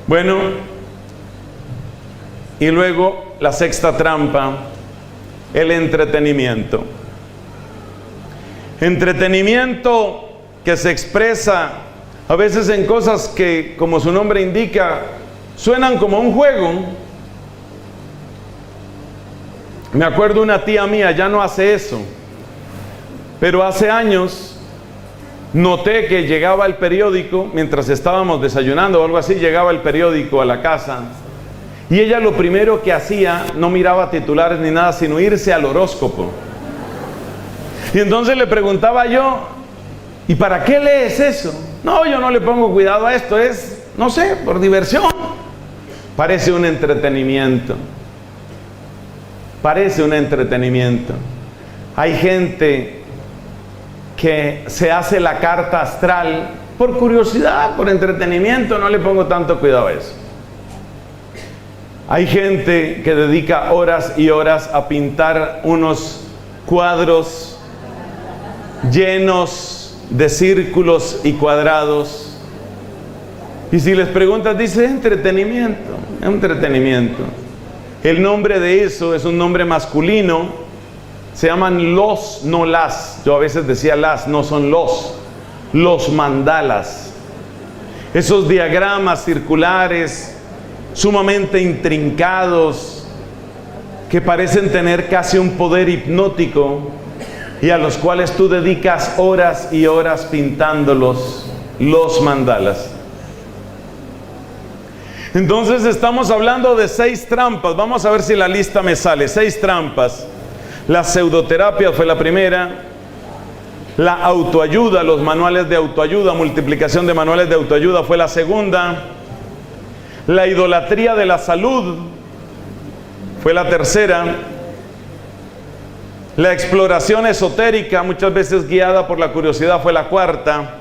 Bueno, y luego la sexta trampa, el entretenimiento. Entretenimiento que se expresa a veces en cosas que, como su nombre indica, suenan como un juego. Me acuerdo una tía mía, ya no hace eso, pero hace años noté que llegaba el periódico, mientras estábamos desayunando o algo así, llegaba el periódico a la casa y ella lo primero que hacía, no miraba titulares ni nada, sino irse al horóscopo. Y entonces le preguntaba yo, ¿y para qué lees eso? No, yo no le pongo cuidado a esto, es, no sé, por diversión. Parece un entretenimiento. Parece un entretenimiento. Hay gente que se hace la carta astral por curiosidad, por entretenimiento, no le pongo tanto cuidado a eso. Hay gente que dedica horas y horas a pintar unos cuadros llenos de círculos y cuadrados. Y si les preguntas, dice entretenimiento, entretenimiento. El nombre de eso es un nombre masculino. Se llaman los, no las. Yo a veces decía las, no son los mandalas. Esos diagramas circulares sumamente intrincados que parecen tener casi un poder hipnótico y a los cuales tú dedicas horas y horas pintándolos, los mandalas. Entonces estamos hablando de 6 trampas. Vamos a ver si la lista me sale. 6 trampas. La pseudoterapia fue la primera. La autoayuda, los manuales de autoayuda, multiplicación de manuales de autoayuda fue la segunda. La idolatría de la salud fue la tercera. La exploración esotérica, muchas veces guiada por la curiosidad, fue la cuarta.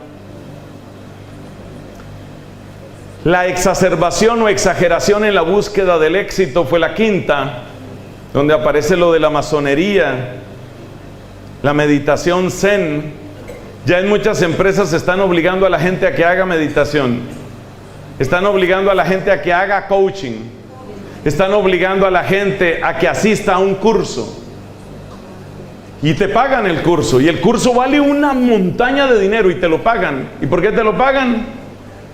La exacerbación o exageración en la búsqueda del éxito fue la quinta, donde aparece lo de la masonería, la meditación zen. Ya en muchas empresas están obligando a la gente a que haga meditación, están obligando a la gente a que haga coaching, están obligando a la gente a que asista a un curso. Y te pagan el curso, y el curso vale una montaña de dinero y te lo pagan. ¿Y por qué te lo pagan?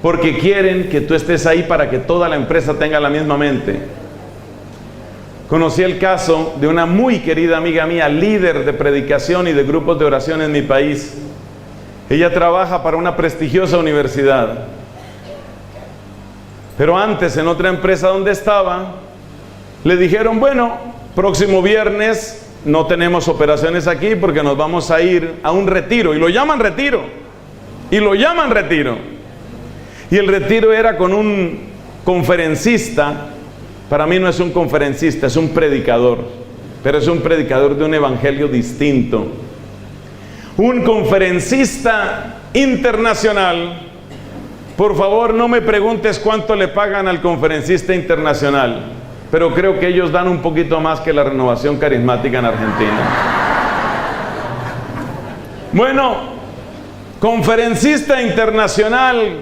Porque quieren que tú estés ahí para que toda la empresa tenga la misma mente. Conocí el caso de una muy querida amiga mía, líder de predicación y de grupos de oración en mi país. Ella trabaja para una prestigiosa universidad. Pero antes, en otra empresa donde estaba, le dijeron, bueno, próximo viernes no tenemos operaciones aquí porque nos vamos a ir a un retiro. Y lo llaman retiro. Y lo llaman retiro. Y el retiro era con un conferencista. Para mí no es un conferencista, es un predicador. Pero es un predicador de un evangelio distinto. Un conferencista internacional. Por favor, no me preguntes cuánto le pagan al conferencista internacional, pero creo que ellos dan un poquito más que la Renovación Carismática en Argentina. Bueno, conferencista internacional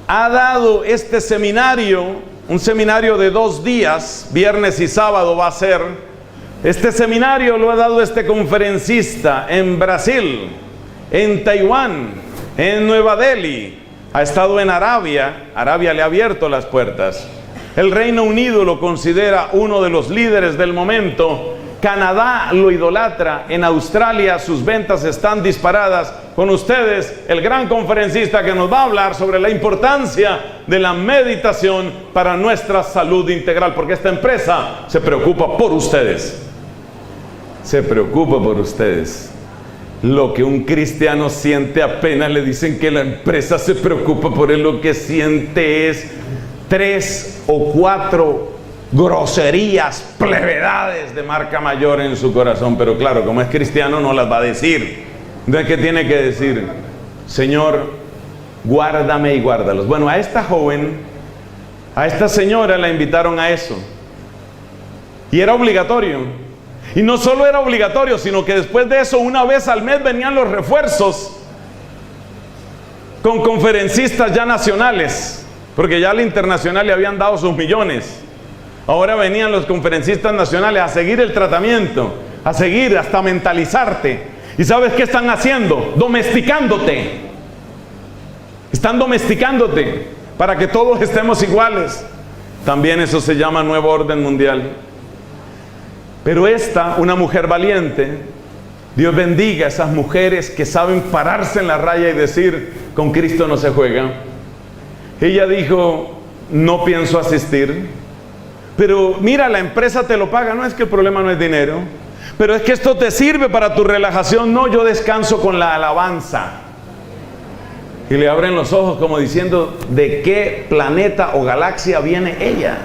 ha dado este seminario, un seminario de 2 días, viernes y sábado va a ser. Este seminario lo ha dado este conferencista en Brasil, en Taiwán, en Nueva Delhi. Ha estado en Arabia, Arabia le ha abierto las puertas. El Reino Unido lo considera uno de los líderes del momento. Canadá lo idolatra. En Australia sus ventas están disparadas. Con ustedes, el gran conferencista que nos va a hablar sobre la importancia de la meditación para nuestra salud integral. Porque esta empresa se preocupa por ustedes. Se preocupa por ustedes. Lo que un cristiano siente apenas le dicen que la empresa se preocupa por él, lo que siente es 3 o 4 groserías, plevedades de marca mayor en su corazón. Pero claro, como es cristiano no las va a decir. Entonces, ¿qué tiene que decir? Señor, guárdame y guárdalos. Bueno, a esta joven, a esta señora la invitaron a eso. Y era obligatorio. Y no solo era obligatorio, sino que después de eso, una vez al mes venían los refuerzos con conferencistas ya nacionales, porque ya al internacional le habían dado sus millones. Ahora venían los conferencistas nacionales a seguir el tratamiento, a seguir hasta mentalizarte. ¿Y sabes qué están haciendo? Domesticándote. Están domesticándote para que todos estemos iguales. También eso se llama nuevo orden mundial. Pero esta, una mujer valiente, Dios bendiga a esas mujeres que saben pararse en la raya y decir, con Cristo no se juega. Ella dijo, no pienso asistir, pero mira, la empresa te lo paga, no es que el problema no es dinero, pero es que esto te sirve para tu relajación. No, yo descanso con la alabanza. Y le abren los ojos como diciendo, ¿de qué planeta o galaxia viene ella?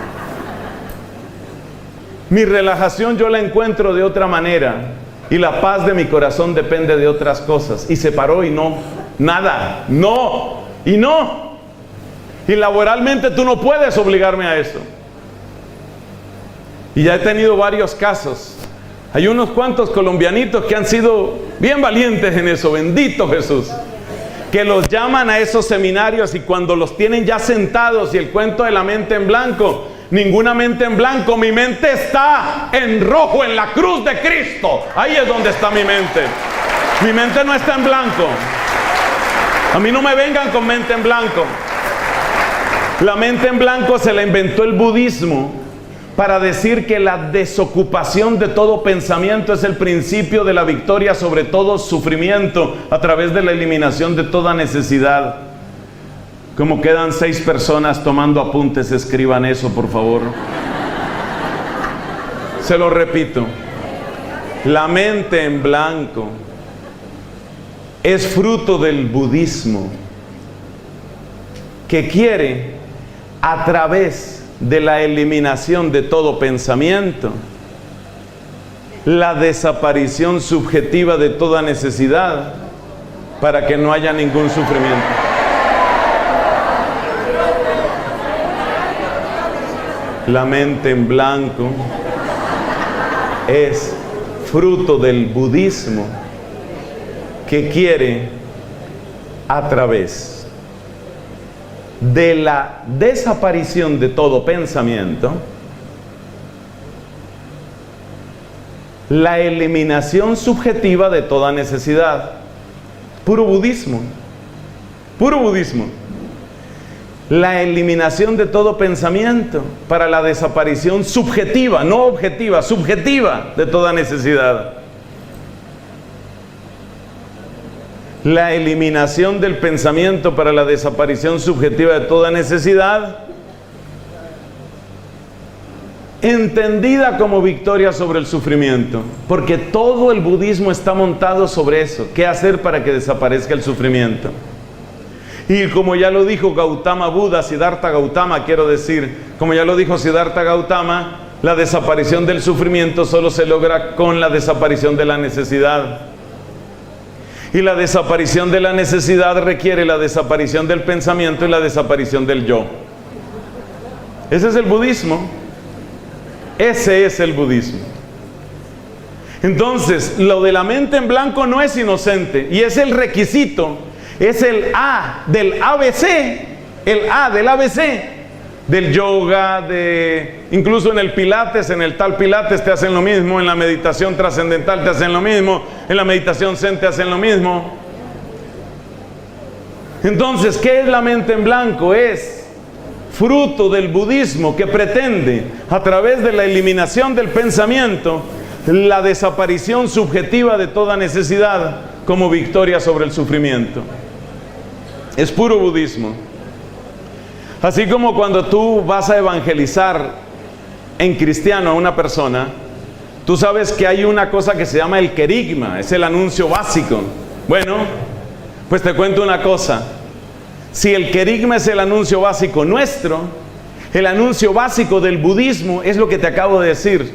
Mi relajación yo la encuentro de otra manera, y la paz de mi corazón depende de otras cosas. Y se paró y no, nada, no, y no. Y laboralmente tú no puedes obligarme a eso. Y ya he tenido varios casos. Hay unos cuantos colombianitos que han sido bien valientes en eso, bendito Jesús, que los llaman a esos seminarios, y cuando los tienen ya sentados y el cuento de la mente en blanco, ninguna mente en blanco, mi mente está en rojo en la cruz de Cristo. Ahí es donde está mi mente. Mi mente no está en blanco. A mí no me vengan con mente en blanco. La mente en blanco se la inventó el budismo para decir que la desocupación de todo pensamiento es el principio de la victoria sobre todo sufrimiento a través de la eliminación de toda necesidad. Como quedan 6 personas tomando apuntes, escriban eso, por favor. Se lo repito. La mente en blanco es fruto del budismo, que quiere, a través de la eliminación de todo pensamiento, la desaparición subjetiva de toda necesidad, para que no haya ningún sufrimiento. La mente en blanco es fruto del budismo, que quiere, a través de la desaparición de todo pensamiento, la eliminación subjetiva de toda necesidad. Puro budismo, puro budismo. La eliminación de todo pensamiento para la desaparición subjetiva, no objetiva, subjetiva de toda necesidad. La eliminación del pensamiento para la desaparición subjetiva de toda necesidad, entendida como victoria sobre el sufrimiento, porque todo el budismo está montado sobre eso. ¿Qué hacer para que desaparezca el sufrimiento? Y como ya lo dijo Gautama Buda, Siddhartha Gautama, quiero decir, como ya lo dijo Siddhartha Gautama, la desaparición del sufrimiento solo se logra con la desaparición de la necesidad. Y la desaparición de la necesidad requiere la desaparición del pensamiento y la desaparición del yo. Ese es el budismo. Ese es el budismo. Entonces, lo de la mente en blanco no es inocente, y es el requisito, es el A del ABC, el A del ABC, del yoga, incluso en el pilates, en el tal pilates te hacen lo mismo, en la meditación trascendental te hacen lo mismo, en la meditación zen te hacen lo mismo. Entonces, ¿qué es la mente en blanco? Es fruto del budismo, que pretende, a través de la eliminación del pensamiento, la desaparición subjetiva de toda necesidad como victoria sobre el sufrimiento. Es puro budismo. Así como cuando tú vas a evangelizar en cristiano a una persona, tú sabes que hay una cosa que se llama el querigma, es el anuncio básico. Bueno, pues te cuento una cosa. Si el querigma es el anuncio básico nuestro, el anuncio básico del budismo es lo que te acabo de decir.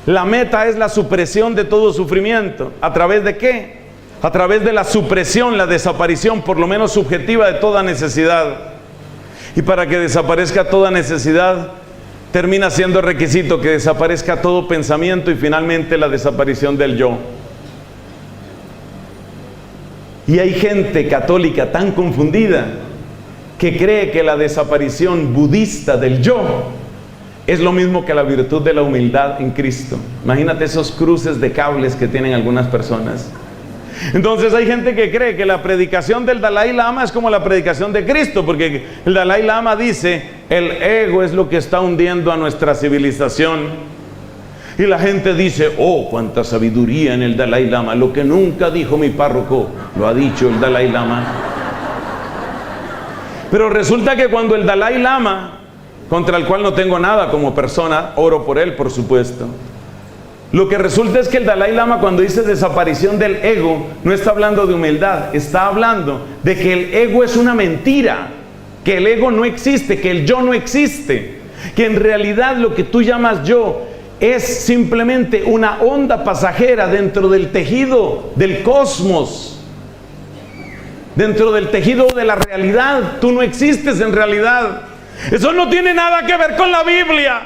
La meta es la supresión de todo sufrimiento. ¿A través de qué? A través de la supresión, la desaparición, por lo menos subjetiva, de toda necesidad. Y para que desaparezca toda necesidad, termina siendo requisito que desaparezca todo pensamiento y finalmente la desaparición del yo. Y hay gente católica tan confundida que cree que la desaparición budista del yo es lo mismo que la virtud de la humildad en Cristo. Imagínate esos cruces de cables que tienen algunas personas. Entonces hay gente que cree que la predicación del Dalai Lama es como la predicación de Cristo, porque el Dalai Lama dice, el ego es lo que está hundiendo a nuestra civilización. Y la gente dice, oh, cuánta sabiduría en el Dalai Lama, lo que nunca dijo mi párroco, lo ha dicho el Dalai Lama. Pero resulta que cuando el Dalai Lama, contra el cual no tengo nada como persona, oro por él, por supuesto, lo que resulta es que el Dalai Lama, cuando dice desaparición del ego, no está hablando de humildad, está hablando de que el ego es una mentira, que el ego no existe, que el yo no existe, que en realidad lo que tú llamas yo es simplemente una onda pasajera dentro del tejido del cosmos, dentro del tejido de la realidad. Tú no existes en realidad. Eso no tiene nada que ver con la Biblia,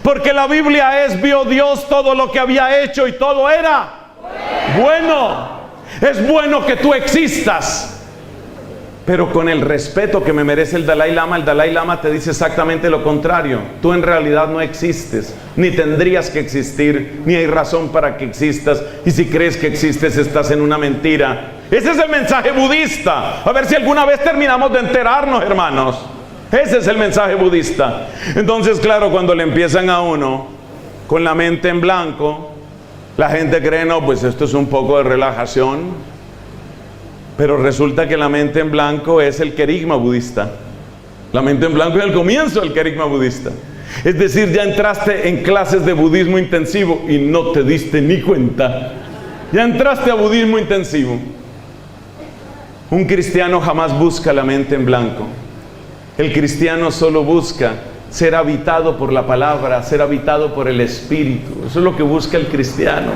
porque la Biblia es, vio Dios todo lo que había hecho y todo era bueno. Es bueno que tú existas, pero con el respeto que me merece el Dalai Lama te dice exactamente lo contrario. Tú en realidad no existes, ni tendrías que existir, ni hay razón para que existas, y si crees que existes estás en una mentira. Ese es el mensaje budista. A ver si alguna vez terminamos de enterarnos, hermanos. Ese es el mensaje budista. Entonces, claro, cuando le empiezan a uno con la mente en blanco, la gente cree, no, pues esto es un poco de relajación. Pero resulta que la mente en blanco es el querigma budista. La mente en blanco es el comienzo del querigma budista. Es decir, ya entraste en clases de budismo intensivo y no te diste ni cuenta. Ya entraste a budismo intensivo. Un cristiano jamás busca la mente en blanco. El cristiano solo busca ser habitado por la palabra, ser habitado por el Espíritu. Eso es lo que busca el cristiano.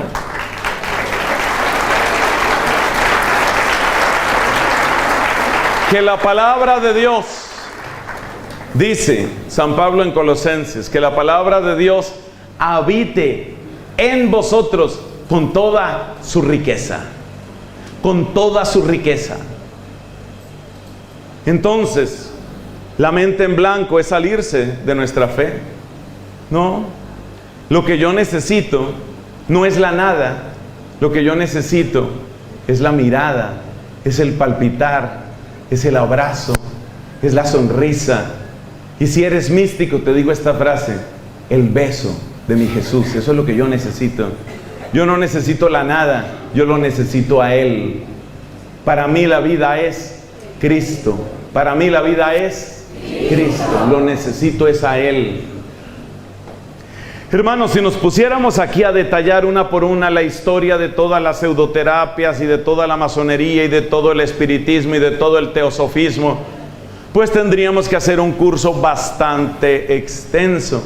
Que la palabra de Dios, dice San Pablo en Colosenses, que la palabra de Dios habite en vosotros con toda su riqueza. Con toda su riqueza. Entonces, la mente en blanco es salirse de nuestra fe. No, lo que yo necesito no es la nada. Lo que yo necesito es la mirada, es el palpitar, es el abrazo, es la sonrisa. Y si eres místico, te digo esta frase: el beso de mi Jesús. Eso es lo que yo necesito. Yo no necesito la nada, yo lo necesito a Él. Para mí la vida es Cristo. Para mí la vida es Cristo. Lo necesito es a Él. Hermanos, si nos pusiéramos aquí a detallar una por una la historia de todas las pseudoterapias y de toda la masonería y de todo el espiritismo y de todo el teosofismo, pues tendríamos que hacer un curso bastante extenso.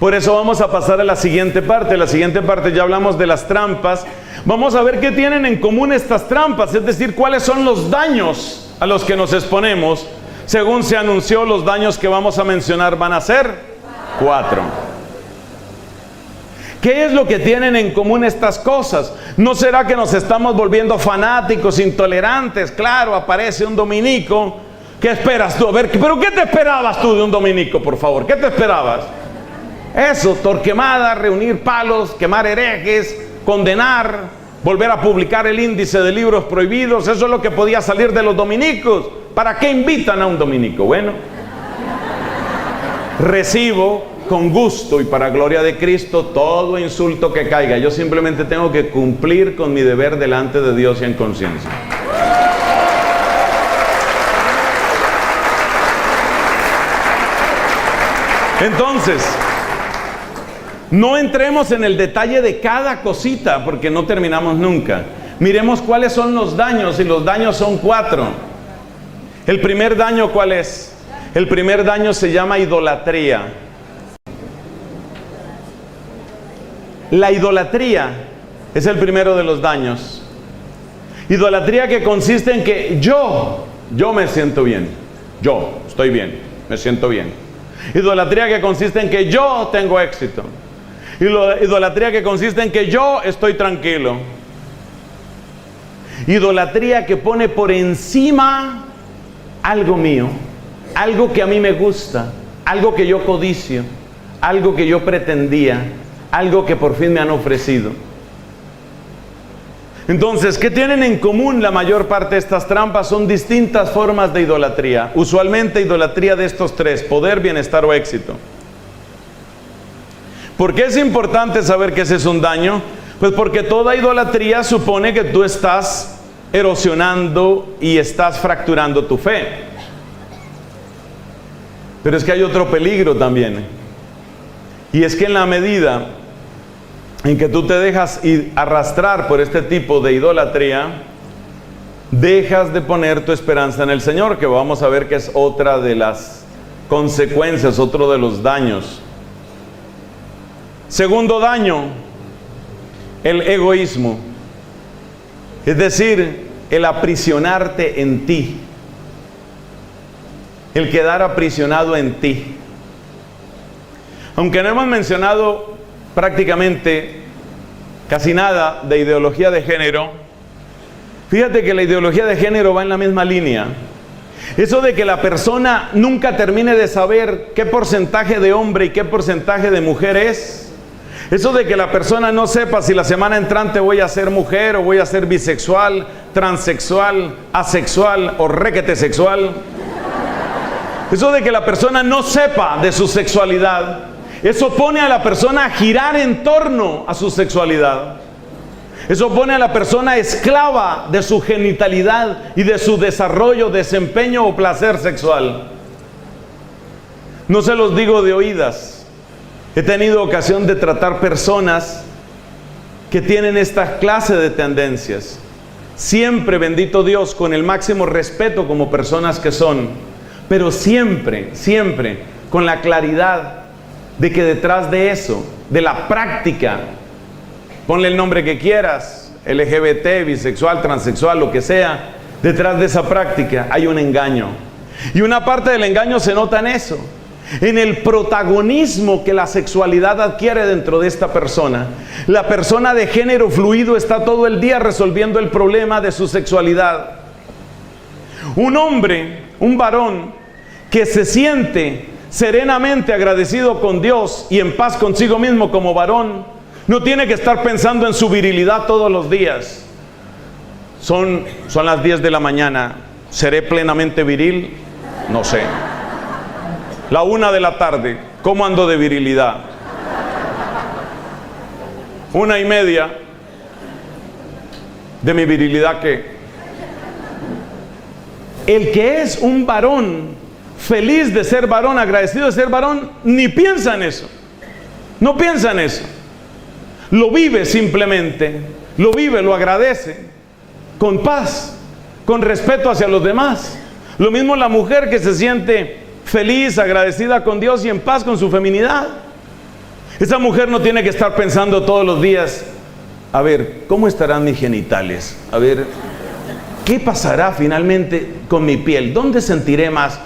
Por eso vamos a pasar a la siguiente parte. En la siguiente parte ya hablamos de las trampas. Vamos a ver qué tienen en común estas trampas, es decir, cuáles son los daños a los que nos exponemos. Según se anunció, los daños que vamos a mencionar van a ser 4. ¿Qué es lo que tienen en común estas cosas? ¿No será que nos estamos volviendo fanáticos, intolerantes? Claro, aparece un dominico. ¿Qué esperas tú? A ver, ¿pero qué te esperabas tú de un dominico, por favor? ¿Qué te esperabas? Eso, torquemada, reunir palos, quemar herejes, condenar, volver a publicar el índice de libros prohibidos. Eso es lo que podía salir de los dominicos. ¿Para qué invitan a un dominico? Bueno, recibo con gusto y para gloria de Cristo todo insulto que caiga. Yo simplemente tengo que cumplir con mi deber delante de Dios y en conciencia. Entonces, no entremos en el detalle de cada cosita porque no terminamos nunca. Miremos cuáles son los daños, y los daños son 4. El primer daño, ¿cuál es? El primer daño se llama idolatría. La idolatría es el primero de los daños. Idolatría que consiste en que yo me siento bien. Yo estoy bien, me siento bien. Idolatría que consiste en que yo tengo éxito. Idolatría que consiste en que yo estoy tranquilo. Idolatría que pone por encima algo mío, algo que a mí me gusta, algo que yo codicio, algo que yo pretendía, algo que por fin me han ofrecido. Entonces, ¿qué tienen en común la mayor parte de estas trampas? Son distintas formas de idolatría. Usualmente idolatría de estos 3: poder, bienestar o éxito. ¿Por qué es importante saber que ese es un daño? Pues porque toda idolatría supone que tú estás erosionando y estás fracturando tu fe. Pero es que hay otro peligro también. Y es que en la medida en que tú te dejas arrastrar por este tipo de idolatría, dejas de poner tu esperanza en el Señor, que vamos a ver que es otra de las consecuencias, otro de los daños. Segundo daño, el egoísmo. Es decir, el aprisionarte en ti. El quedar aprisionado en ti. Aunque no hemos mencionado prácticamente casi nada de ideología de género, fíjate que la ideología de género va en la misma línea. Eso de que la persona nunca termine de saber qué porcentaje de hombre y qué porcentaje de mujer es. Eso de que la persona no sepa si la semana entrante voy a ser mujer o voy a ser bisexual, transexual, asexual o requete sexual. Eso de que la persona no sepa de su sexualidad. Eso pone a la persona a girar en torno a su sexualidad. Eso pone a la persona esclava de su genitalidad y de su desarrollo, desempeño o placer sexual. No se los digo de oídas. He tenido ocasión de tratar personas que tienen esta clase de tendencias. Siempre, bendito Dios, con el máximo respeto como personas que son, pero siempre, siempre con la claridad de que detrás de eso, de la práctica, ponle el nombre que quieras, LGBT, bisexual, transexual, lo que sea, detrás de esa práctica hay un engaño. Y una parte del engaño se nota en eso, en el protagonismo que la sexualidad adquiere dentro de esta persona. La persona de género fluido está todo el día resolviendo el problema de su sexualidad. Un hombre, un varón que se siente serenamente agradecido con Dios y en paz consigo mismo como varón, no tiene que estar pensando en su virilidad todos los días. Son las 10 de la mañana, ¿seré plenamente viril? No sé. La 1 de la tarde, ¿cómo ando de virilidad? 1:30 de mi virilidad, ¿qué? El que es un varón, feliz de ser varón, agradecido de ser varón, ni piensa en eso. No piensa en eso. Lo vive simplemente, lo vive, lo agradece, con paz, con respeto hacia los demás. Lo mismo la mujer que se siente feliz, agradecida con Dios y en paz con su feminidad. Esa mujer no tiene que estar pensando todos los días, a ver, ¿cómo estarán mis genitales? A ver, ¿qué pasará finalmente con mi piel? ¿Dónde sentiré más?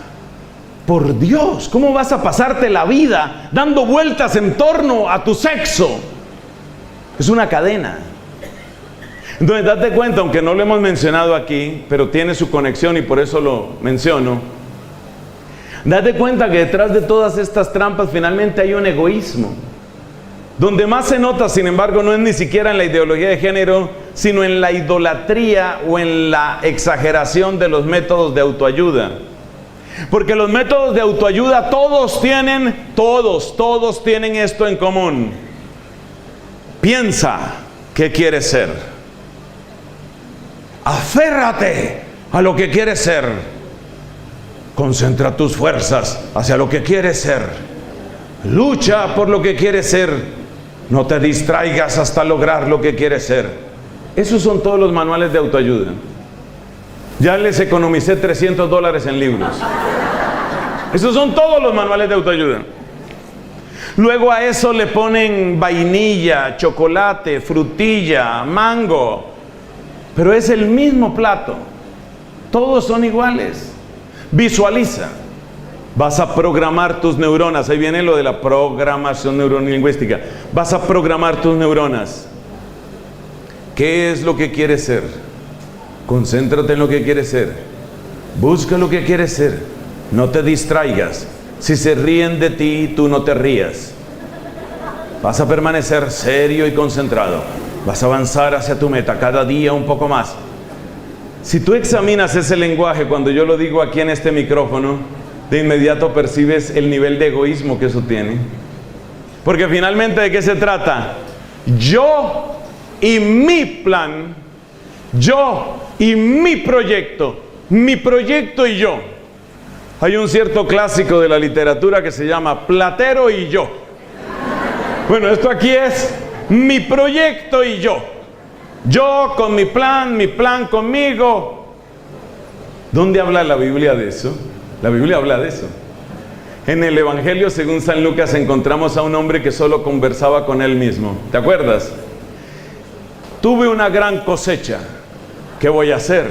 Por Dios, ¿cómo vas a pasarte la vida dando vueltas en torno a tu sexo? Es una cadena. Entonces, date cuenta, aunque no lo hemos mencionado aquí, pero tiene su conexión y por eso lo menciono. Date cuenta que detrás de todas estas trampas finalmente hay un egoísmo. Donde más se nota, sin embargo, no es ni siquiera en la ideología de género, sino en la idolatría o en la exageración de los métodos de autoayuda. Porque los métodos de autoayuda todos tienen esto en común. Piensa qué quieres ser. Aférrate a lo que quieres ser. Concentra tus fuerzas hacia lo que quieres ser. Lucha por lo que quieres ser. No te distraigas hasta lograr lo que quieres ser. Esos son todos los manuales de autoayuda. Ya les economicé $300 en libros. Esos son todos los manuales de autoayuda. Luego a eso le ponen vainilla, chocolate, frutilla, mango. Pero es el mismo plato. Todos son iguales. Visualiza. Vas a programar tus neuronas. Ahí viene lo de la programación neurolingüística. Vas a programar tus neuronas. ¿Qué es lo que quieres ser? Concéntrate en lo que quieres ser. Busca lo que quieres ser. No te distraigas. Si se ríen de ti, tú no te rías. Vas a permanecer serio y concentrado. Vas a avanzar hacia tu meta cada día un poco más. Si tú examinas ese lenguaje cuando yo lo digo aquí en este micrófono, de inmediato percibes el nivel de egoísmo que eso tiene. Porque finalmente, ¿de qué se trata? Yo y mi plan, yo y mi proyecto y yo. Hay un cierto clásico de la literatura que se llama Platero y yo. Bueno, esto aquí es mi proyecto y yo. Yo con mi plan conmigo. ¿Dónde habla la Biblia de eso? La Biblia habla de eso. En el Evangelio según San Lucas encontramos a un hombre que solo conversaba con él mismo. ¿Te acuerdas? Tuve una gran cosecha. ¿Qué voy a hacer?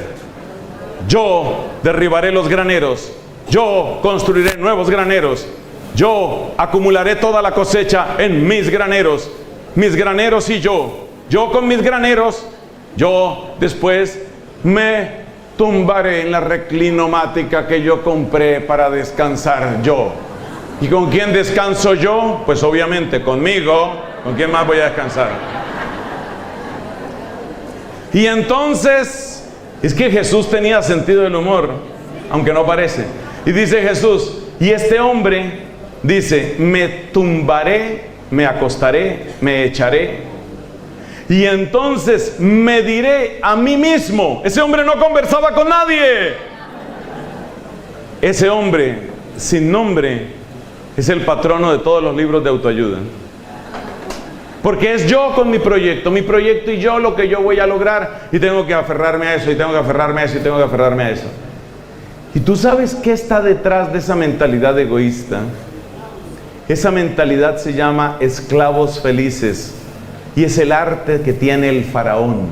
Yo derribaré los graneros. Yo construiré nuevos graneros. Yo acumularé toda la cosecha en mis graneros y yo. Yo con mis graneros, yo después me tumbaré en la reclinomática que yo compré para descansar yo. ¿Y con quién descanso yo? Pues obviamente conmigo. ¿Con quién más voy a descansar? Y entonces, es que Jesús tenía sentido del humor, aunque no parece. Y dice Jesús, y este hombre dice, me tumbaré, me acostaré, me echaré. Y entonces me diré a mí mismo. Ese hombre no conversaba con nadie. Ese hombre sin nombre es el patrono de todos los libros de autoayuda. Porque es yo con mi proyecto y yo lo que yo voy a lograr, y tengo que aferrarme a eso, y tengo que aferrarme a eso, y tengo que aferrarme a eso. ¿Y tú sabes qué está detrás de esa mentalidad egoísta? Esa mentalidad se llama esclavos felices, y es el arte que tiene el faraón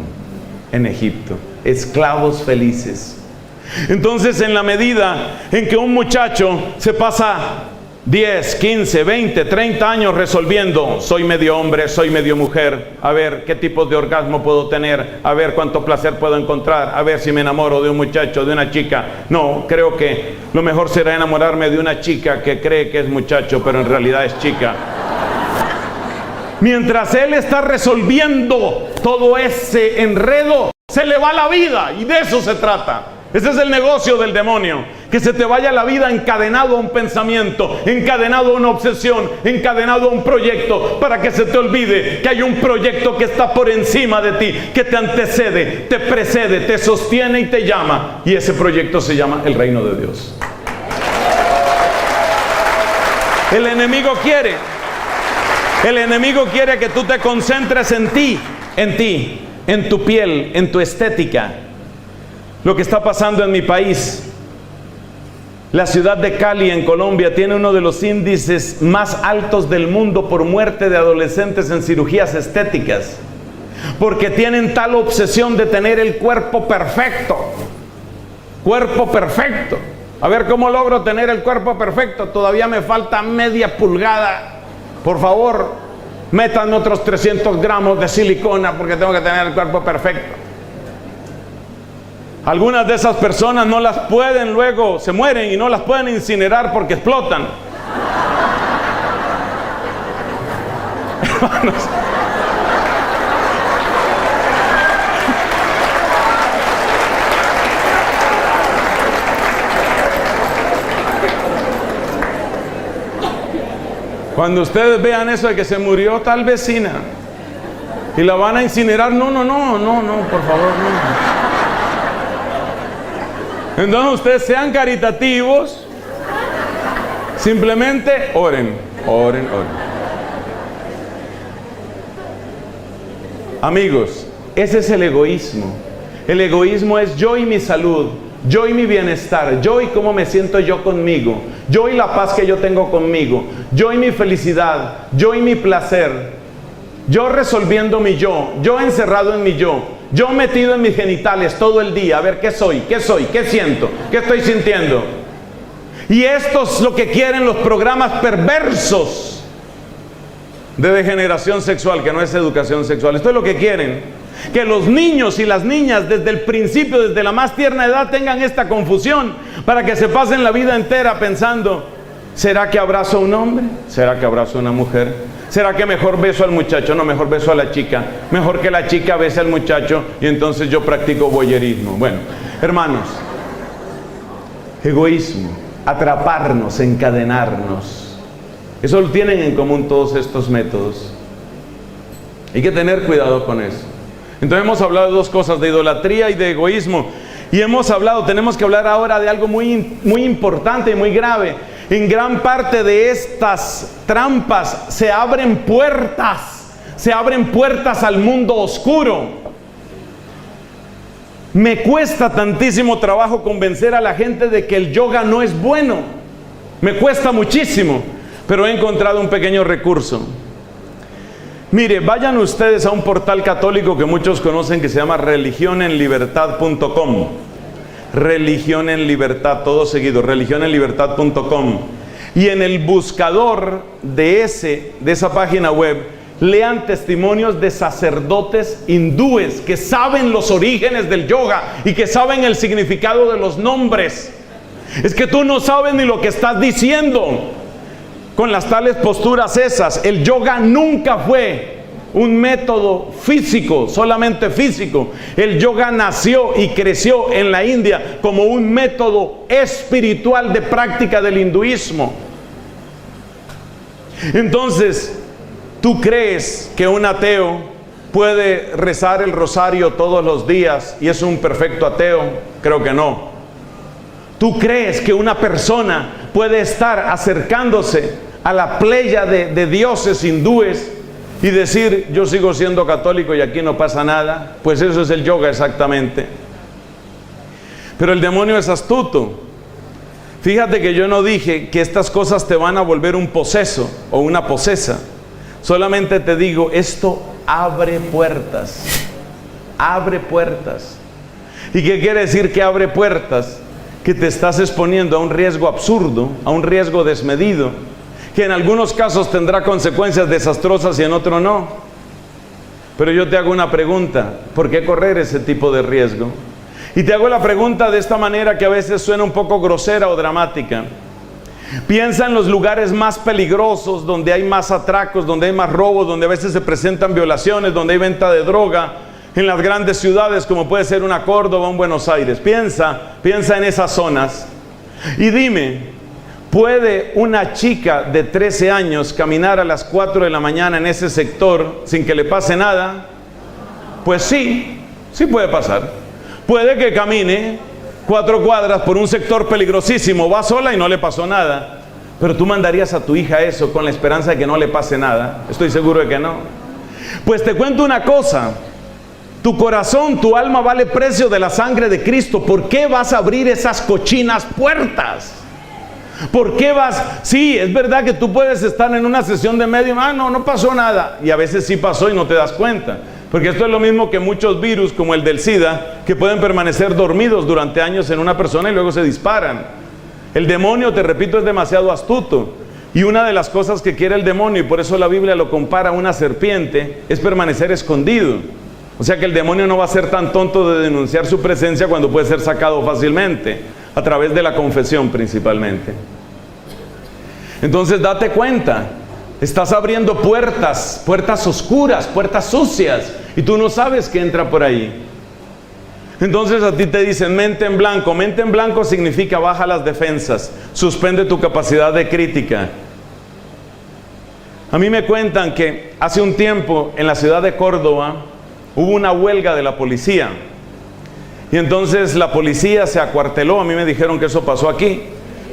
en Egipto. Esclavos felices. Entonces, en la medida en que un muchacho se pasa 10, 15, 20, 30 años resolviendo, soy medio hombre, soy medio mujer, a ver qué tipos de orgasmo puedo tener, a ver cuánto placer puedo encontrar, a ver si me enamoro de un muchacho, de una chica. No, creo que lo mejor será enamorarme de una chica que cree que es muchacho, pero en realidad es chica. Mientras él está resolviendo todo ese enredo, se le va la vida, y de eso se trata. Ese es el negocio del demonio, que se te vaya la vida encadenado a un pensamiento, encadenado a una obsesión, encadenado a un proyecto, para que se te olvide que hay un proyecto que está por encima de ti, que te antecede, te precede, te sostiene y te llama, y ese proyecto se llama el reino de Dios. El enemigo quiere que tú te concentres en ti, en tu piel, en tu estética. Lo que está pasando en mi país, la ciudad de Cali en Colombia tiene uno de los índices más altos del mundo por muerte de adolescentes en cirugías estéticas, porque tienen tal obsesión de tener el cuerpo perfecto. A ver cómo logro tener el cuerpo perfecto. Todavía me falta media pulgada. Por favor, métanme otros 300 gramos de silicona porque tengo que tener el cuerpo perfecto. Algunas de esas personas no las pueden, luego se mueren y no las pueden incinerar porque explotan. Hermanos, cuando ustedes vean eso de que se murió tal vecina y la van a incinerar, no, por favor, no. Entonces ustedes sean caritativos, simplemente oren. Amigos, ese es el egoísmo. El egoísmo es yo y mi salud, yo y mi bienestar, yo y cómo me siento yo conmigo, yo y la paz que yo tengo conmigo, yo y mi felicidad, yo y mi placer, yo resolviendo mi yo encerrado en mi yo metido en mis genitales todo el día, a ver qué soy, qué siento, qué estoy sintiendo. Y esto es lo que quieren los programas perversos de degeneración sexual, que no es educación sexual. Esto es lo que quieren, que los niños y las niñas desde el principio, desde la más tierna edad, tengan esta confusión, para que se pasen la vida entera pensando, ¿será que abrazo a un hombre? ¿Será que abrazo a una mujer? ¿Será que mejor beso al muchacho? No, mejor beso a la chica. Mejor que la chica bese al muchacho y entonces yo practico voyerismo. Bueno, hermanos, egoísmo, atraparnos, encadenarnos. Eso lo tienen en común todos estos métodos. Hay que tener cuidado con eso. Entonces hemos hablado de dos cosas, de idolatría y de egoísmo. Y tenemos que hablar ahora de algo muy importante y muy grave. En gran parte de estas trampas se abren puertas al mundo oscuro. Me cuesta tantísimo trabajo convencer a la gente de que el yoga no es bueno. Me cuesta muchísimo, pero he encontrado un pequeño recurso. Mire, vayan ustedes a un portal católico que muchos conocen que se llama religionenlibertad.com. Religión en Libertad, todo seguido, religionenlibertad.com. Y en el buscador de esa página web, lean testimonios de sacerdotes hindúes que saben los orígenes del yoga y que saben el significado de los nombres. Es que tú no sabes ni lo que estás diciendo con las tales posturas esas. El yoga nunca fue un método físico, solamente físico. El yoga nació y creció en la India como un método espiritual de práctica del hinduismo. Entonces, ¿tú crees que un ateo puede rezar el rosario todos los días y es un perfecto ateo? Creo que no. ¿Tú crees que una persona puede estar acercándose a la playa de dioses hindúes y decir, yo sigo siendo católico y aquí no pasa nada. Pues eso es el yoga exactamente. Pero el demonio es astuto. Fíjate que yo no dije que estas cosas te van a volver un poseso o una posesa. Solamente te digo, esto abre puertas. Abre puertas. ¿Y qué quiere decir que abre puertas? Que te estás exponiendo a un riesgo absurdo, a un riesgo desmedido, que en algunos casos tendrá consecuencias desastrosas y en otros no. Pero yo te hago una pregunta, ¿por qué correr ese tipo de riesgo? Y te hago la pregunta de esta manera que a veces suena un poco grosera o dramática. Piensa en los lugares más peligrosos, donde hay más atracos, donde hay más robos, donde a veces se presentan violaciones, donde hay venta de droga, en las grandes ciudades como puede ser una Córdoba o un Buenos Aires. Piensa en esas zonas y dime, ¿puede una chica de 13 años caminar a las 4 de la mañana en ese sector sin que le pase nada? Pues sí puede pasar. Puede que camine 4 cuadras por un sector peligrosísimo, va sola y no le pasó nada. Pero tú mandarías a tu hija eso con la esperanza de que no le pase nada. Estoy seguro de que no. Pues te cuento una cosa. Tu corazón, tu alma vale precio de la sangre de Cristo. ¿Por qué vas a abrir esas cochinas puertas? ¿Por qué vas? Sí, es verdad que tú puedes estar en una sesión de medium. No pasó nada. Y a veces sí pasó y no te das cuenta. Porque esto es lo mismo que muchos virus, como el del SIDA, que pueden permanecer dormidos durante años en una persona y luego se disparan. El demonio, te repito, es demasiado astuto. Y una de las cosas que quiere el demonio, y por eso la Biblia lo compara a una serpiente, es permanecer escondido. O sea que el demonio no va a ser tan tonto de denunciar su presencia cuando puede ser sacado fácilmente, a través de la confesión principalmente. Entonces date cuenta, estás abriendo puertas oscuras, puertas sucias, y tú no sabes qué entra por ahí. Entonces a ti te dicen mente en blanco. Mente en blanco significa baja las defensas, suspende tu capacidad de crítica. A mí me cuentan que hace un tiempo en la ciudad de Córdoba hubo una huelga de la policía. Y entonces la policía se acuarteló. A mí me dijeron que eso pasó aquí,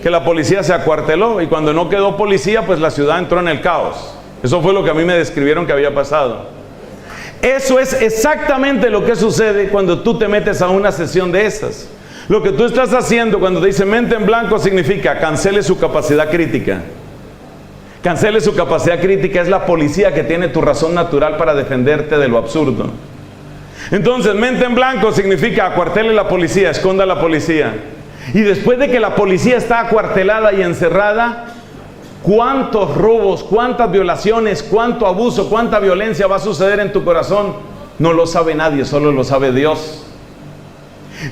que la policía se acuarteló, y cuando no quedó policía, pues la ciudad entró en el caos. Eso fue lo que a mí me describieron que había pasado. Eso es exactamente lo que sucede cuando tú te metes a una sesión de esas. Lo que tú estás haciendo cuando te dice mente en blanco significa cancele su capacidad crítica. Cancele su capacidad crítica. Es la policía que tiene tu razón natural para defenderte de lo absurdo. Entonces mente en blanco significa acuartele la policía, esconda a la policía. Y después de que la policía está acuartelada y encerrada, ¿cuántos robos, cuántas violaciones, cuánto abuso, cuánta violencia va a suceder en tu corazón? No lo sabe nadie, solo lo sabe Dios.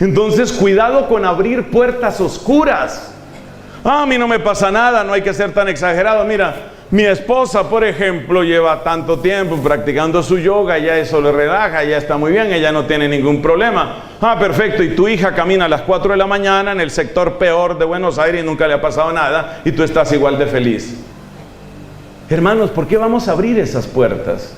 Entonces cuidado con abrir puertas oscuras. A mí no me pasa nada, no hay que ser tan exagerado. Mira, mi esposa, por ejemplo, lleva tanto tiempo practicando su yoga, ya eso le relaja, ya está muy bien, ella no tiene ningún problema. Perfecto, y tu hija camina a las 4 de la mañana en el sector peor de Buenos Aires y nunca le ha pasado nada, y tú estás igual de feliz. Hermanos, ¿por qué vamos a abrir esas puertas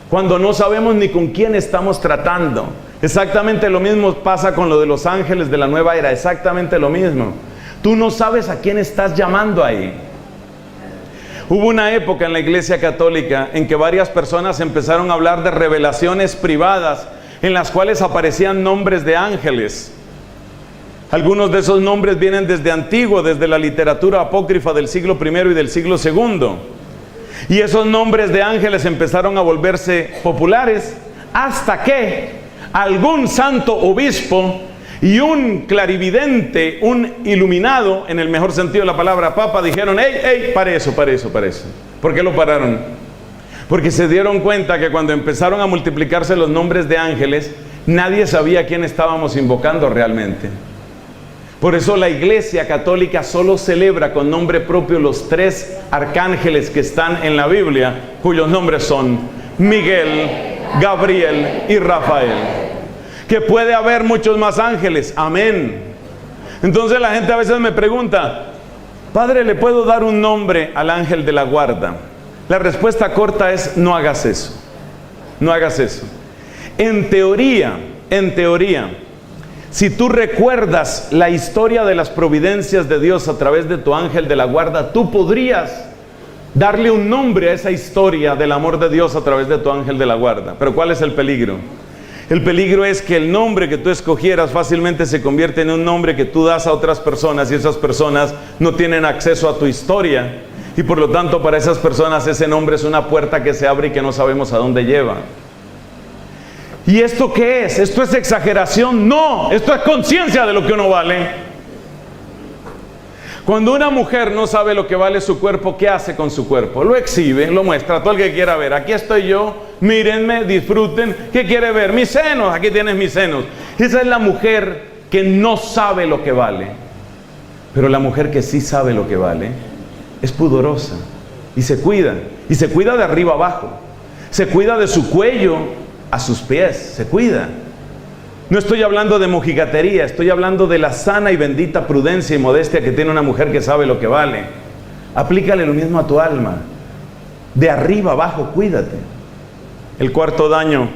cuando no sabemos ni con quién estamos tratando? Exactamente lo mismo pasa con lo de los ángeles de la nueva era, exactamente lo mismo. Tú no sabes a quién estás llamando ahí. Hubo una época en la Iglesia Católica en que varias personas empezaron a hablar de revelaciones privadas en las cuales aparecían nombres de ángeles. Algunos de esos nombres vienen desde antiguo, desde la literatura apócrifa del siglo I y del siglo II. Y esos nombres de ángeles empezaron a volverse populares hasta que algún santo obispo y un clarividente, un iluminado, en el mejor sentido de la palabra, papa, dijeron, ¡Ey, pare eso! ¿Por qué lo pararon? Porque se dieron cuenta que cuando empezaron a multiplicarse los nombres de ángeles, nadie sabía a quién estábamos invocando realmente. Por eso la Iglesia Católica solo celebra con nombre propio los 3 arcángeles que están en la Biblia, cuyos nombres son Miguel, Gabriel y Rafael. Que puede haber muchos más ángeles, amén. Entonces la gente a veces me pregunta, Padre, ¿le puedo dar un nombre al ángel de la guarda? La respuesta corta es, no hagas eso. No hagas eso. En teoría, si tú recuerdas la historia de las providencias de Dios a través de tu ángel de la guarda, tú podrías darle un nombre a esa historia del amor de Dios a través de tu ángel de la guarda. Pero ¿cuál es el peligro? El peligro es que el nombre que tú escogieras fácilmente se convierte en un nombre que tú das a otras personas y esas personas no tienen acceso a tu historia. Y por lo tanto para esas personas ese nombre es una puerta que se abre y que no sabemos a dónde lleva. ¿Y esto qué es? ¿Esto es exageración? No, esto es conciencia de lo que uno vale. Cuando una mujer no sabe lo que vale su cuerpo, ¿qué hace con su cuerpo? Lo exhibe, lo muestra a todo el que quiera ver. Aquí estoy yo, mírenme, disfruten. ¿Qué quiere ver? Mis senos, aquí tienes mis senos. Esa es la mujer que no sabe lo que vale. Pero la mujer que sí sabe lo que vale es pudorosa y se cuida. Y se cuida de arriba abajo. Se cuida de su cuello a sus pies. Se cuida. No estoy hablando de mojigatería, estoy hablando de la sana y bendita prudencia y modestia que tiene una mujer que sabe lo que vale. Aplícale lo mismo a tu alma. De arriba abajo, cuídate. El cuarto daño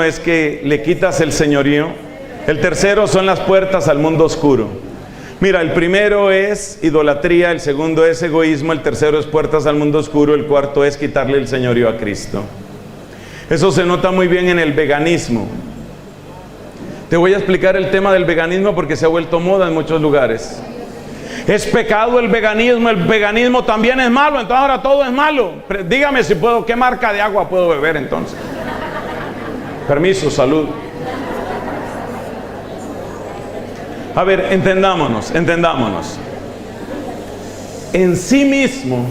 es que le quitas el señorío. El tercero son las puertas al mundo oscuro. Mira, el primero es idolatría, el segundo es egoísmo, el tercero es puertas al mundo oscuro, el cuarto es quitarle el señorío a Cristo. Eso se nota muy bien en el veganismo. Te voy a explicar el tema del veganismo porque se ha vuelto moda en muchos lugares. Es pecado el veganismo también es malo, entonces ahora todo es malo. Dígame si puedo, ¿qué marca de agua puedo beber entonces? Permiso, salud. A ver, entendámonos. En sí mismo,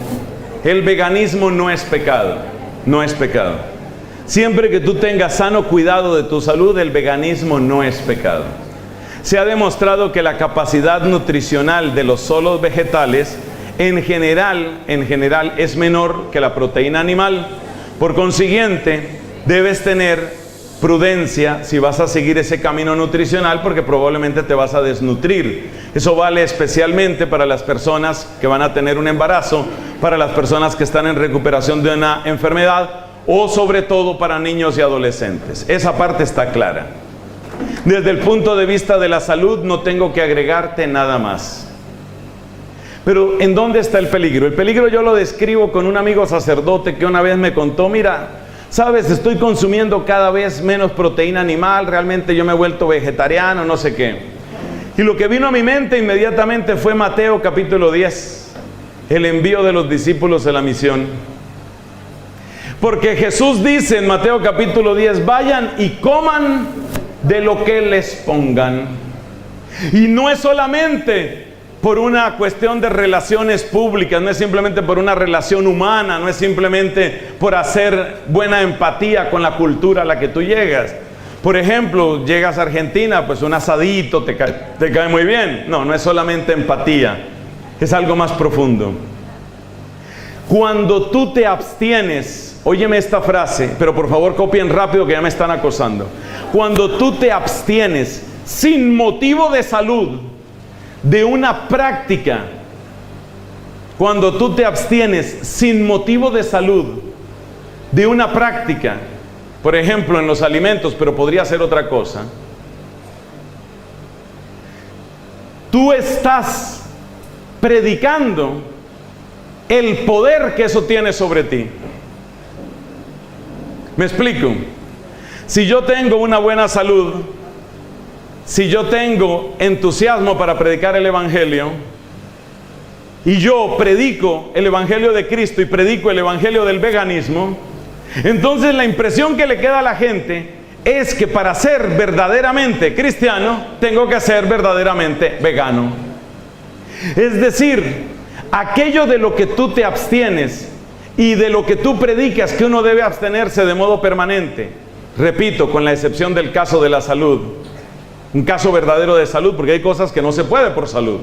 el veganismo no es pecado, no es pecado. Siempre que tú tengas sano cuidado de tu salud, el veganismo no es pecado. Se ha demostrado que la capacidad nutricional de los solos vegetales en general es menor que la proteína animal. Por consiguiente, debes tener prudencia si vas a seguir ese camino nutricional porque probablemente te vas a desnutrir. Eso vale especialmente para las personas que van a tener un embarazo, para las personas que están en recuperación de una enfermedad, o sobre todo para niños y adolescentes. Esa parte está clara. Desde el punto de vista de la salud no tengo que agregarte nada más. Pero ¿en dónde está el peligro? El peligro yo lo describo con un amigo sacerdote que una vez me contó, mira, sabes, estoy consumiendo cada vez menos proteína animal, realmente yo me he vuelto vegetariano, no sé qué. Y lo que vino a mi mente inmediatamente fue Mateo capítulo 10, el envío de los discípulos a la misión. Porque Jesús dice en Mateo capítulo 10, vayan y coman de lo que les pongan. Y no es solamente por una cuestión de relaciones públicas, no es simplemente por una relación humana, no es simplemente por hacer buena empatía con la cultura a la que tú llegas. Por ejemplo, llegas a Argentina, pues un asadito te cae muy bien. No, no es solamente empatía, es algo más profundo. Cuando tú te abstienes, óyeme esta frase, pero por favor copien rápido que ya me están acosando. Cuando tú te abstienes sin motivo de salud de una práctica, cuando tú te abstienes sin motivo de salud de una práctica, por ejemplo en los alimentos, pero podría ser otra cosa, tú estás predicando el poder que eso tiene sobre ti. ¿Me explico? Si yo tengo una buena salud, si yo tengo entusiasmo para predicar el Evangelio, y yo predico el Evangelio de Cristo y predico el Evangelio del veganismo, entonces la impresión que le queda a la gente es que para ser verdaderamente cristiano, tengo que ser verdaderamente vegano. Es decir, aquello de lo que tú te abstienes y de lo que tú predicas que uno debe abstenerse de modo permanente, repito, con la excepción del caso de la salud, un caso verdadero de salud, porque hay cosas que no se puede por salud,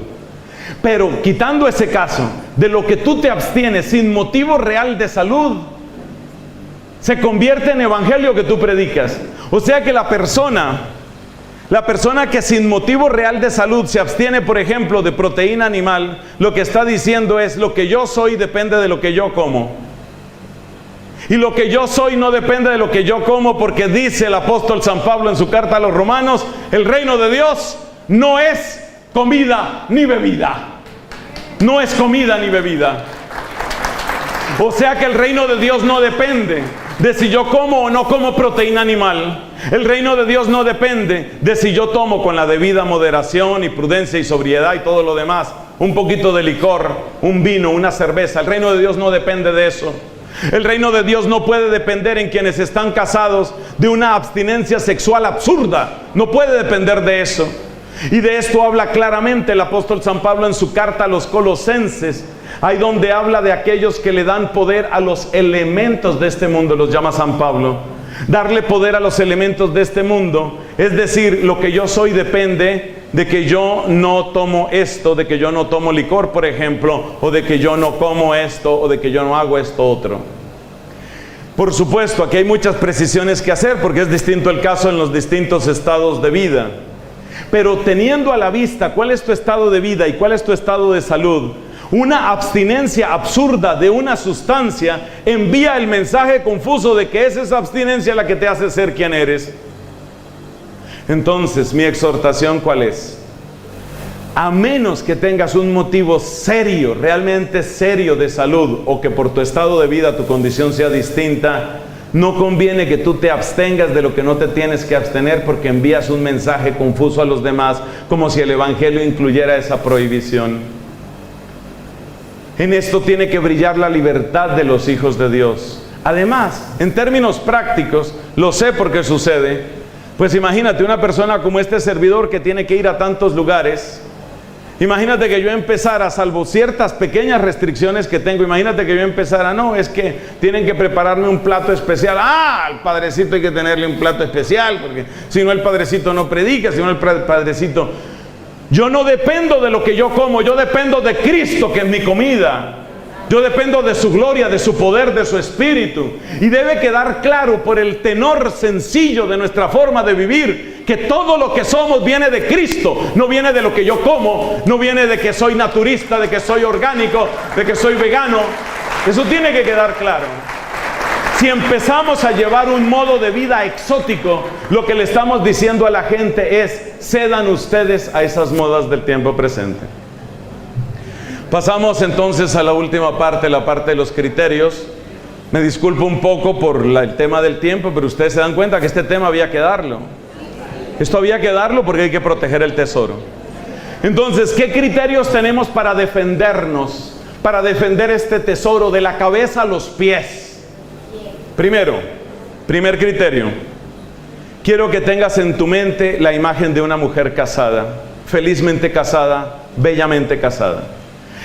pero quitando ese caso, de lo que tú te abstienes sin motivo real de salud, se convierte en evangelio que tú predicas. O sea que la persona que sin motivo real de salud se abstiene, por ejemplo, de proteína animal, lo que está diciendo es, lo que yo soy depende de lo que yo como. Y lo que yo soy no depende de lo que yo como, porque dice el apóstol San Pablo en su carta a los Romanos, el reino de Dios no es comida ni bebida. No es comida ni bebida. O sea que el reino de Dios no depende de si yo como o no como proteína animal. El reino de Dios no depende de si yo tomo con la debida moderación y prudencia y sobriedad y todo lo demás un poquito de licor, un vino, una cerveza. El reino de Dios no depende de eso. El reino de Dios no puede depender en quienes están casados de una abstinencia sexual absurda. No puede depender de eso. Y de esto habla claramente el apóstol San Pablo en su carta a los Colosenses. Ahí donde habla de aquellos que le dan poder a los elementos de este mundo, los llama San Pablo. Darle poder a los elementos de este mundo, es decir, lo que yo soy depende de que yo no tomo esto, de que yo no tomo licor, por ejemplo, o de que yo no como esto, o de que yo no hago esto otro. Por supuesto, aquí hay muchas precisiones que hacer, porque es distinto el caso en los distintos estados de vida. Pero teniendo a la vista cuál es tu estado de vida y cuál es tu estado de salud, una abstinencia absurda de una sustancia envía el mensaje confuso de que es esa abstinencia la que te hace ser quien eres. Entonces, mi exhortación, ¿cuál es? A menos que tengas un motivo serio, realmente serio de salud, o que por tu estado de vida tu condición sea distinta, no conviene que tú te abstengas de lo que no te tienes que abstener, porque envías un mensaje confuso a los demás, como si el evangelio incluyera esa prohibición. En esto tiene que brillar la libertad de los hijos de Dios. Además, en términos prácticos, lo sé porque sucede, pues imagínate una persona como este servidor que tiene que ir a tantos lugares. Imagínate que yo empezara, salvo ciertas pequeñas restricciones que tengo, imagínate que yo empezara, no, es que tienen que prepararme un plato especial. Al padrecito hay que tenerle un plato especial, porque si no el padrecito no predica, si no el padrecito... Yo no dependo de lo que yo como, yo dependo de Cristo, que es mi comida. Yo dependo de su gloria, de su poder, de su espíritu. Y debe quedar claro por el tenor sencillo de nuestra forma de vivir, que todo lo que somos viene de Cristo. No viene de lo que yo como, no viene de que soy naturista, de que soy orgánico, de que soy vegano. Eso tiene que quedar claro. Si empezamos a llevar un modo de vida exótico, lo que le estamos diciendo a la gente es: cedan ustedes a esas modas del tiempo presente. Pasamos entonces a la última parte, la parte de los criterios. Me disculpo un poco por el tema del tiempo, pero ustedes se dan cuenta que este tema había que darlo. Esto había que darlo porque hay que proteger el tesoro. Entonces, ¿qué criterios tenemos para defendernos? Para defender este tesoro de la cabeza a los pies. Primero, primer criterio, quiero que tengas en tu mente la imagen de una mujer casada, felizmente casada, bellamente casada.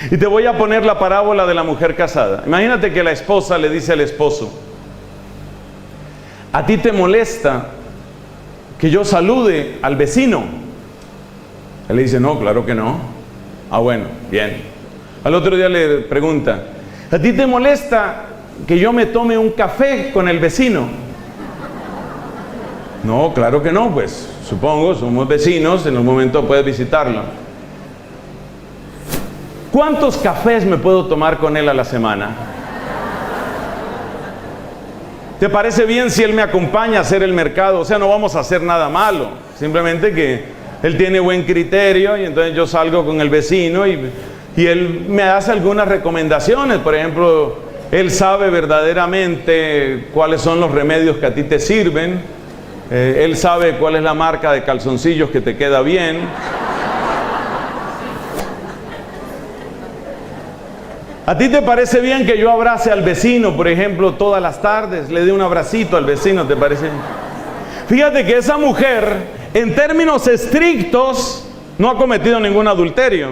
Y te voy a poner la parábola de la mujer casada. Imagínate que la esposa le dice al esposo: ¿a ti te molesta que yo salude al vecino? Él le dice: no, claro que no. Ah, bueno, bien. Al otro día le pregunta: ¿a ti te molesta que yo me tome un café con el vecino? No, claro que no, pues supongo, somos vecinos, en un momento puedes visitarlo. ¿Cuántos cafés me puedo tomar con él a la semana? ¿Te parece bien si él me acompaña a hacer el mercado? O sea, no vamos a hacer nada malo, simplemente que él tiene buen criterio y entonces yo salgo con el vecino y él me hace algunas recomendaciones. Por ejemplo, él sabe verdaderamente cuáles son los remedios que a ti te sirven. Él sabe cuál es la marca de calzoncillos que te queda bien. ¿A ti te parece bien que yo abrace al vecino, por ejemplo, todas las tardes? Le dé un abracito al vecino, ¿te parece? Fíjate que esa mujer, en términos estrictos, no ha cometido ningún adulterio.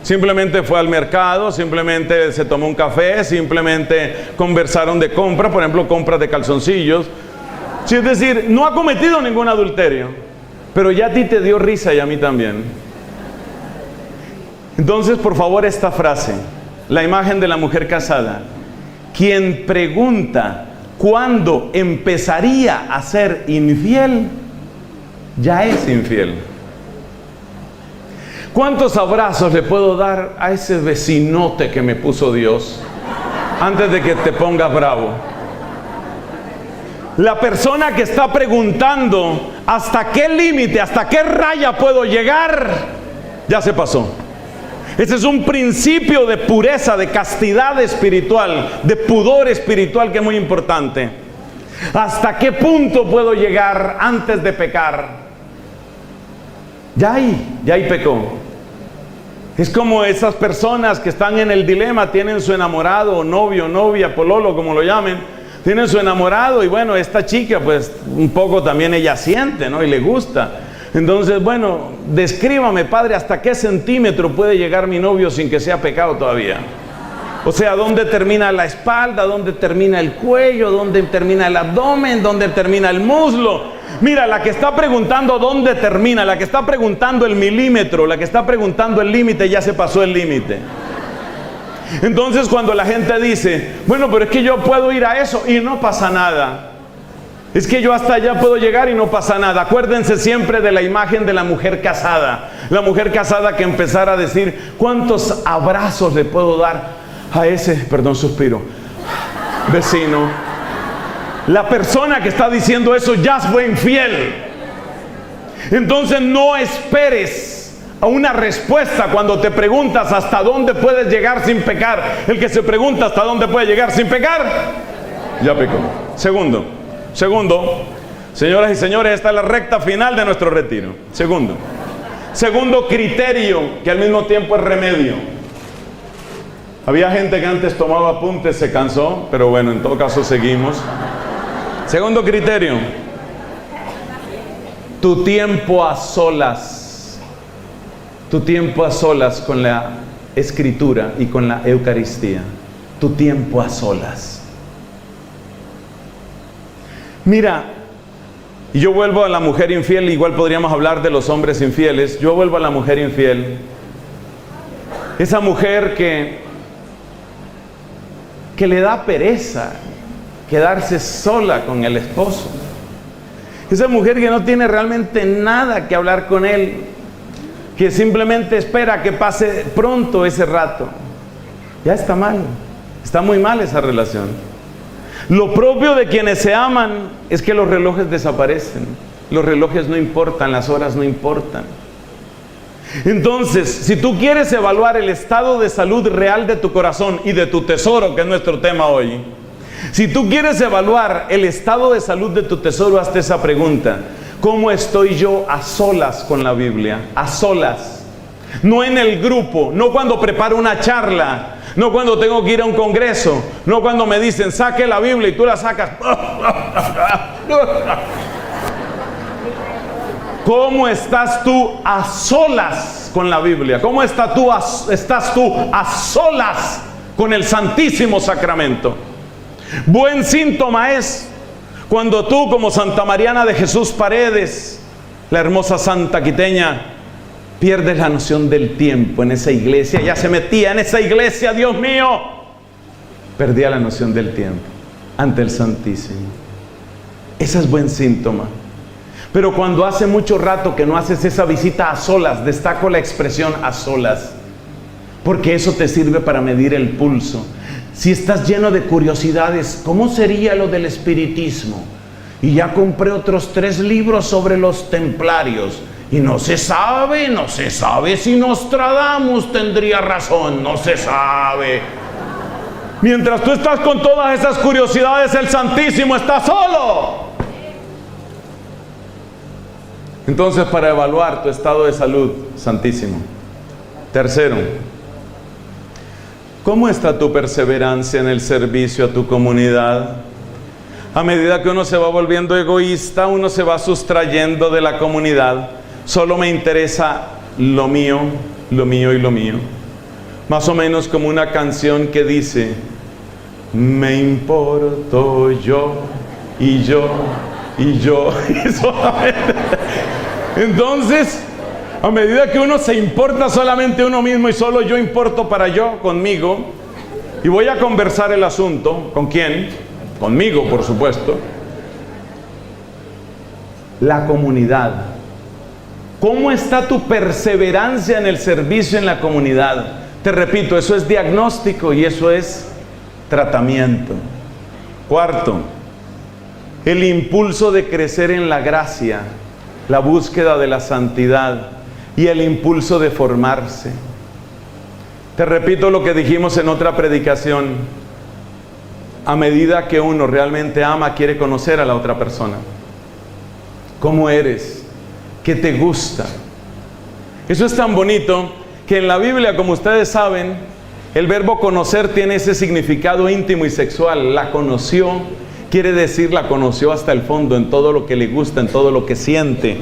Simplemente fue al mercado, simplemente se tomó un café, simplemente conversaron de compra, por ejemplo, compras de calzoncillos. Sí, es decir, no ha cometido ningún adulterio, pero ya a ti te dio risa y a mí también. Entonces, por favor, esta frase, la imagen de la mujer casada: quien pregunta cuándo empezaría a ser infiel, ya es infiel. ¿Cuántos abrazos le puedo dar a ese vecinote que me puso Dios antes de que te pongas bravo? La persona que está preguntando hasta qué límite, hasta qué raya puedo llegar, ya se pasó. Ese es un principio de pureza, de castidad espiritual, de pudor espiritual que es muy importante. ¿Hasta qué punto puedo llegar antes de pecar? Ya ahí pecó. Es como esas personas que están en el dilema, tienen su enamorado, novio, novia, pololo, como lo llamen, tienen su enamorado y bueno, esta chica pues un poco también ella siente, ¿no? Y le gusta. Entonces, bueno, descríbame, padre, ¿hasta qué centímetro puede llegar mi novio sin que sea pecado todavía? O sea, ¿dónde termina la espalda? ¿Dónde termina el cuello? ¿Dónde termina el abdomen? ¿Dónde termina el muslo? Mira, la que está preguntando dónde termina, la que está preguntando el milímetro, la que está preguntando el límite, ya se pasó el límite. Entonces, cuando la gente dice, bueno, pero es que yo puedo ir a eso y no pasa nada. Es que yo hasta allá puedo llegar y no pasa nada. Acuérdense siempre de la imagen de la mujer casada. La mujer casada que empezara a decir, ¿cuántos abrazos le puedo dar a ese, perdón, suspiro, vecino? La persona que está diciendo eso ya fue infiel. Entonces no esperes a una respuesta cuando te preguntas hasta dónde puedes llegar sin pecar. El que se pregunta hasta dónde puede llegar sin pecar, ya pecó. Segundo, señoras y señores, esta es la recta final de nuestro retiro. Segundo criterio, que al mismo tiempo es remedio. Había gente que antes tomaba apuntes, se cansó, pero bueno, en todo caso seguimos. Segundo criterio, tu tiempo a solas. Tu tiempo a solas con la Escritura y con la Eucaristía. Tu tiempo a solas. Mira, y yo vuelvo a la mujer infiel, igual podríamos hablar de los hombres infieles. Yo vuelvo a la mujer infiel. Esa mujer que le da pereza quedarse sola con el esposo. Esa mujer que no tiene realmente nada que hablar con él, que simplemente espera que pase pronto ese rato. Ya está mal, está muy mal esa relación. Lo propio de quienes se aman es que los relojes desaparecen. Los relojes no importan, las horas no importan. Entonces, si tú quieres evaluar el estado de salud real de tu corazón y de tu tesoro, que es nuestro tema hoy, si tú quieres evaluar el estado de salud de tu tesoro, hazte esa pregunta: ¿cómo estoy yo a solas con la Biblia? A solas, no en el grupo, no cuando preparo una charla, no cuando tengo que ir a un congreso, no cuando me dicen saque la Biblia y tú la sacas. ¿Cómo estás tú a solas con la Biblia? ¿Cómo estás tú a solas con el Santísimo Sacramento? Buen síntoma es cuando tú, como Santa Mariana de Jesús Paredes, la hermosa santa quiteña, pierdes la noción del tiempo en esa iglesia. Ya se metía en esa iglesia, Dios mío, perdía la noción del tiempo ante el Santísimo. Ese es buen síntoma. Pero cuando hace mucho rato que no haces esa visita a solas, destaco la expresión a solas, porque eso te sirve para medir el pulso. Si estás lleno de curiosidades, ¿cómo sería lo del espiritismo? Y ya compré otros 3 libros sobre los templarios, y no se sabe si Nostradamus tendría razón, no se sabe. Mientras tú estás con todas esas curiosidades, el Santísimo está solo. Entonces, para evaluar tu estado de salud, Santísimo. Tercero, ¿cómo está tu perseverancia en el servicio a tu comunidad? A medida que uno se va volviendo egoísta, uno se va sustrayendo de la comunidad. Solo me interesa lo mío y lo mío. Más o menos como una canción que dice: me importo yo y yo y yo. Y solamente. Entonces, a medida que uno se importa solamente uno mismo y solo yo importo para yo, conmigo, y voy a conversar el asunto, ¿con quién? Conmigo, por supuesto. La comunidad. ¿Cómo está tu perseverancia en el servicio en la comunidad? Te repito, eso es diagnóstico y eso es tratamiento. Cuarto, el impulso de crecer en la gracia, la búsqueda de la santidad y el impulso de formarse. Te repito lo que dijimos en otra predicación. A medida que uno realmente ama, quiere conocer a la otra persona. ¿Cómo eres? ¿Qué te gusta? Eso es tan bonito que en la Biblia, como ustedes saben, el verbo conocer tiene ese significado íntimo y sexual. La conoció, quiere decir la conoció hasta el fondo, en todo lo que le gusta, en todo lo que siente.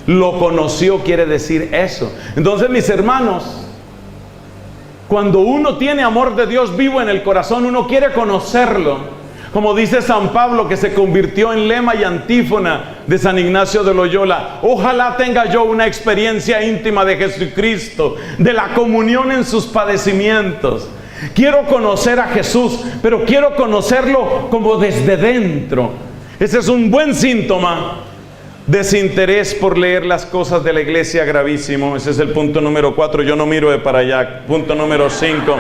Lo conoció quiere decir eso. Entonces, mis hermanos, cuando uno tiene amor de Dios vivo en el corazón, uno quiere conocerlo. Como dice San Pablo, que se convirtió en lema y antífona de San Ignacio de Loyola: ojalá tenga yo una experiencia íntima de Jesucristo, de la comunión en sus padecimientos. Quiero conocer a Jesús, pero quiero conocerlo como desde dentro. Ese es un buen síntoma. Desinterés por leer las cosas de la iglesia, gravísimo. Ese es el punto número 4. Yo no miro de para allá. Punto número 5.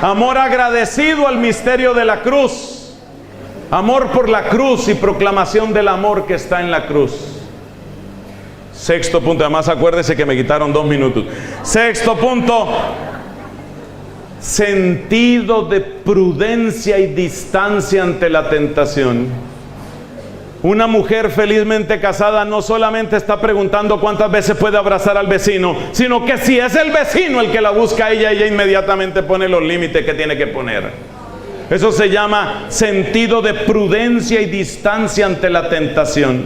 Amor agradecido al misterio de la cruz. Amor por la cruz y proclamación del amor que está en la cruz. Sexto punto. Además, acuérdese que me quitaron 2 minutos. Sexto punto. Sentido de prudencia y distancia ante la tentación. Una mujer felizmente casada no solamente está preguntando cuántas veces puede abrazar al vecino, sino que si es el vecino el que la busca a ella, ella inmediatamente pone los límites que tiene que poner. Eso se llama sentido de prudencia y distancia ante la tentación.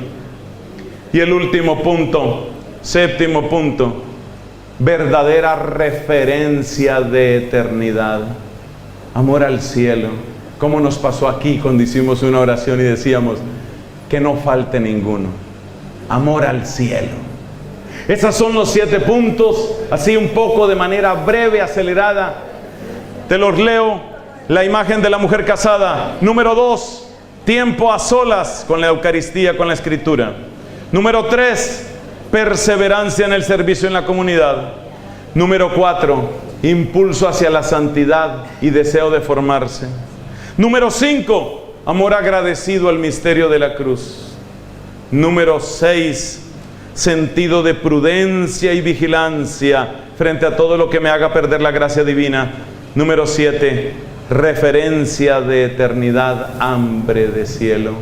Y el último punto, séptimo punto, verdadera referencia de eternidad. Amor al cielo. ¿Cómo nos pasó aquí cuando hicimos una oración y decíamos: que no falte ninguno? Amor al cielo. Esos son los 7 puntos, así un poco de manera breve, acelerada. Te los leo. La imagen de la mujer casada. Número 2, tiempo a solas con la Eucaristía, con la Escritura. Número 3, perseverancia en el servicio en la comunidad. Número 4, impulso hacia la santidad y deseo de formarse. Número 5, amor agradecido al misterio de la cruz. Número 6, sentido de prudencia y vigilancia frente a todo lo que me haga perder la gracia divina. Número 7, referencia de eternidad, hambre de cielo.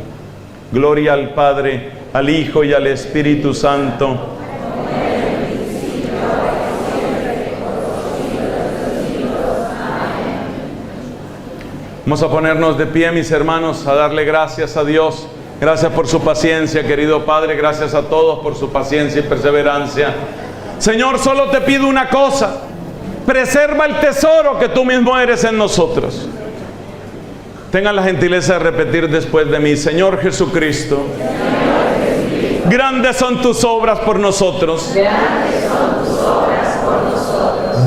Gloria al Padre, al Hijo y al Espíritu Santo. Vamos a ponernos de pie, mis hermanos, a darle gracias a Dios. Gracias por su paciencia, querido Padre. Gracias a todos por su paciencia y perseverancia. Señor, solo te pido una cosa: preserva el tesoro que tú mismo eres en nosotros. Tengan la gentileza de repetir después de mí: Señor Jesucristo, grandes son tus obras por nosotros.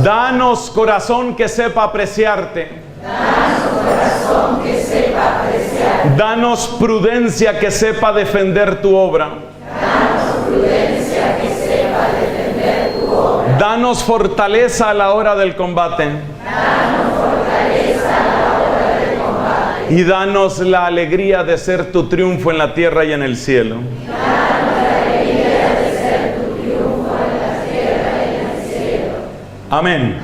Danos corazón que sepa apreciarte. Danos prudencia que sepa defender tu obra. Danos fortaleza a la hora del combate. Y danos la alegría de ser tu triunfo en la tierra y en el cielo. Amén.